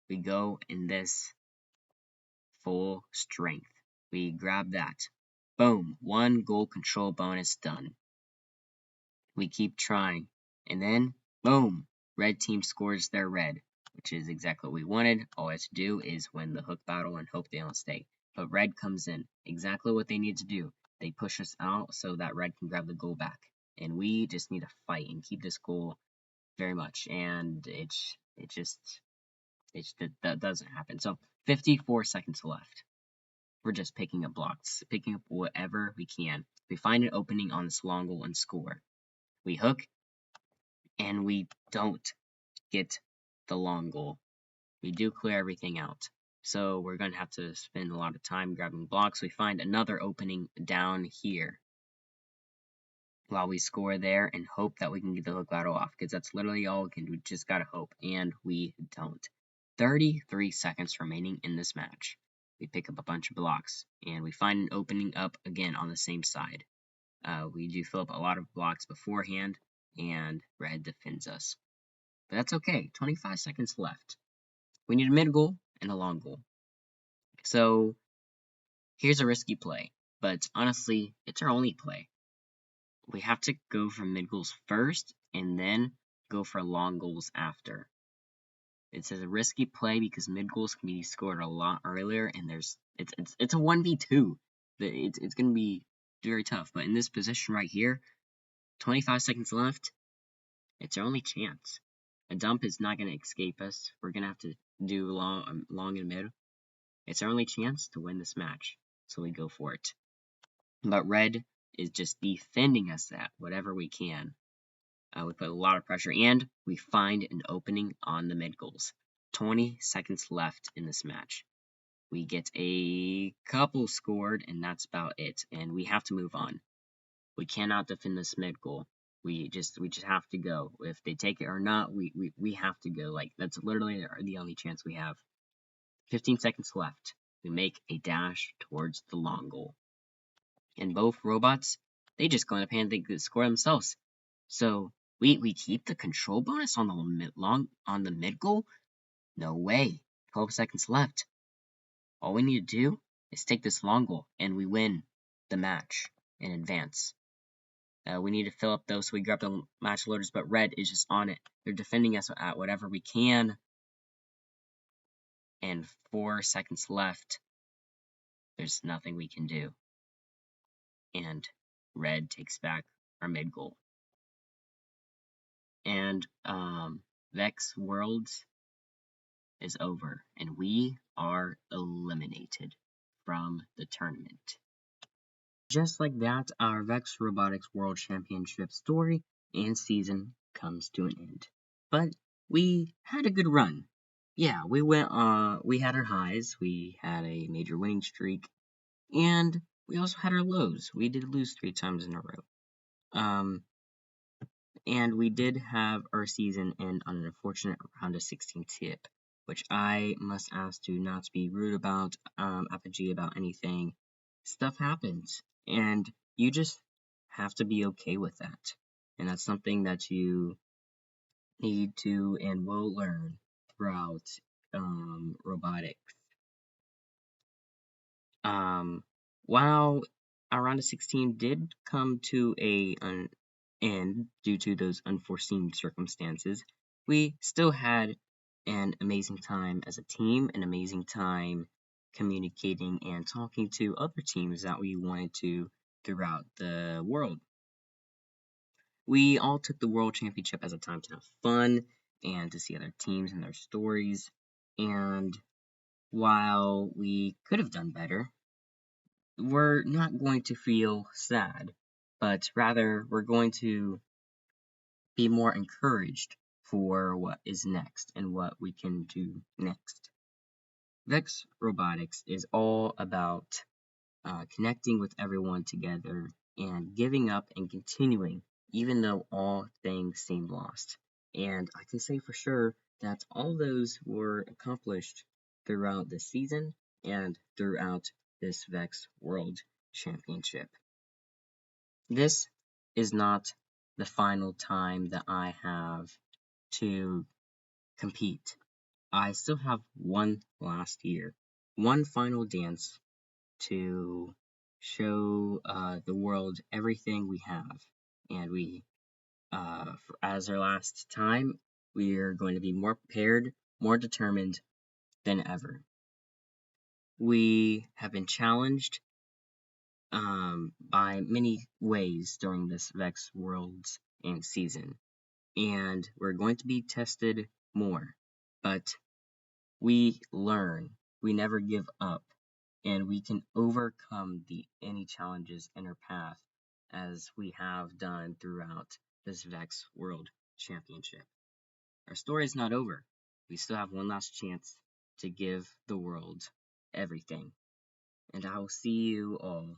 We go in this full strength. We grab that. Boom, 1 goal control bonus done. We keep trying, and then, boom, red team scores their red, which is exactly what we wanted. All I have to do is win the hook battle and hope they don't stay. But red comes in, exactly what they need to do. They push us out so that red can grab the goal back. And we just need to fight and keep this goal very much. And that doesn't happen. So 54 seconds left. We're just picking up blocks, picking up whatever we can. We find an opening on this long goal and score. We hook, and we don't get the long goal. We do clear everything out. So we're going to have to spend a lot of time grabbing blocks. We find another opening down here while we score there and hope that we can get the hook battle off, because that's literally all we can do. We just gotta hope, and we don't. 33 seconds remaining in this match. We pick up a bunch of blocks, and we find an opening up again on the same side. We do fill up a lot of blocks beforehand, and red defends us. But that's okay. 25 seconds left. We need a mid goal and a long goal. So here's a risky play, but honestly, it's our only play. We have to go for mid goals first and then go for long goals after. It's a risky play because mid goals can be scored a lot earlier, and it's a 1v2. It's going to be very tough. But in this position right here, 25 seconds left, it's our only chance. A dump is not going to escape us. We're going to have to do long and mid. It's our only chance to win this match, so we go for it. But red is just defending us at whatever we can. We put a lot of pressure, and we find an opening on the mid goals. 20 seconds left in this match. We get a couple scored, and that's about it. And we have to move on. We cannot defend this mid goal. We just have to go. If they take it or not, we have to go. Like, that's literally the only chance we have. 15 seconds left. We make a dash towards the long goal. And both robots, they just go in a pan, they score themselves. So we keep the control bonus on the mid goal? No way. 12 seconds left. All we need to do is take this long goal, and we win the match in advance. We need to fill up those, so we grab the match loaders, but red is just on it. They're defending us at whatever we can. And 4 seconds left. There's nothing we can do. And red takes back our mid goal. And VEX Worlds is over, and we are eliminated from the tournament. Just like that, our VEX Robotics World Championship story and season comes to an end. But we had a good run. Yeah, we had our highs, we had a major winning streak, and we also had our lows. We did lose 3 times in a row. And we did have our season end on an unfortunate round of 16 tip, which I must ask to not to be rude about, apogee about anything. Stuff happens, and you just have to be okay with that. And that's something that you need to and will learn throughout robotics. While our round of 16 did come to an end due to those unforeseen circumstances, we still had an amazing time as a team, an amazing time communicating and talking to other teams that we wanted to throughout the world. We all took the World Championship as a time to have fun and to see other teams and their stories, and while we could have done better, we're not going to feel sad, but rather we're going to be more encouraged for what is next and what we can do next. VEX Robotics is all about connecting with everyone together and giving up and continuing, even though all things seem lost. And I can say for sure that all those were accomplished throughout this season and throughout this VEX World Championship. This is not the final time that I have to compete. I still have one last year, one final dance to show the world everything we have. And as our last time, we are going to be more prepared, more determined than ever. We have been challenged by many ways during this VEX Worlds and season, and we're going to be tested more. But we learn, we never give up, and we can overcome any challenges in our path as we have done throughout this VEX World Championship. Our story is not over. We still have one last chance to give the world everything. And I will see you all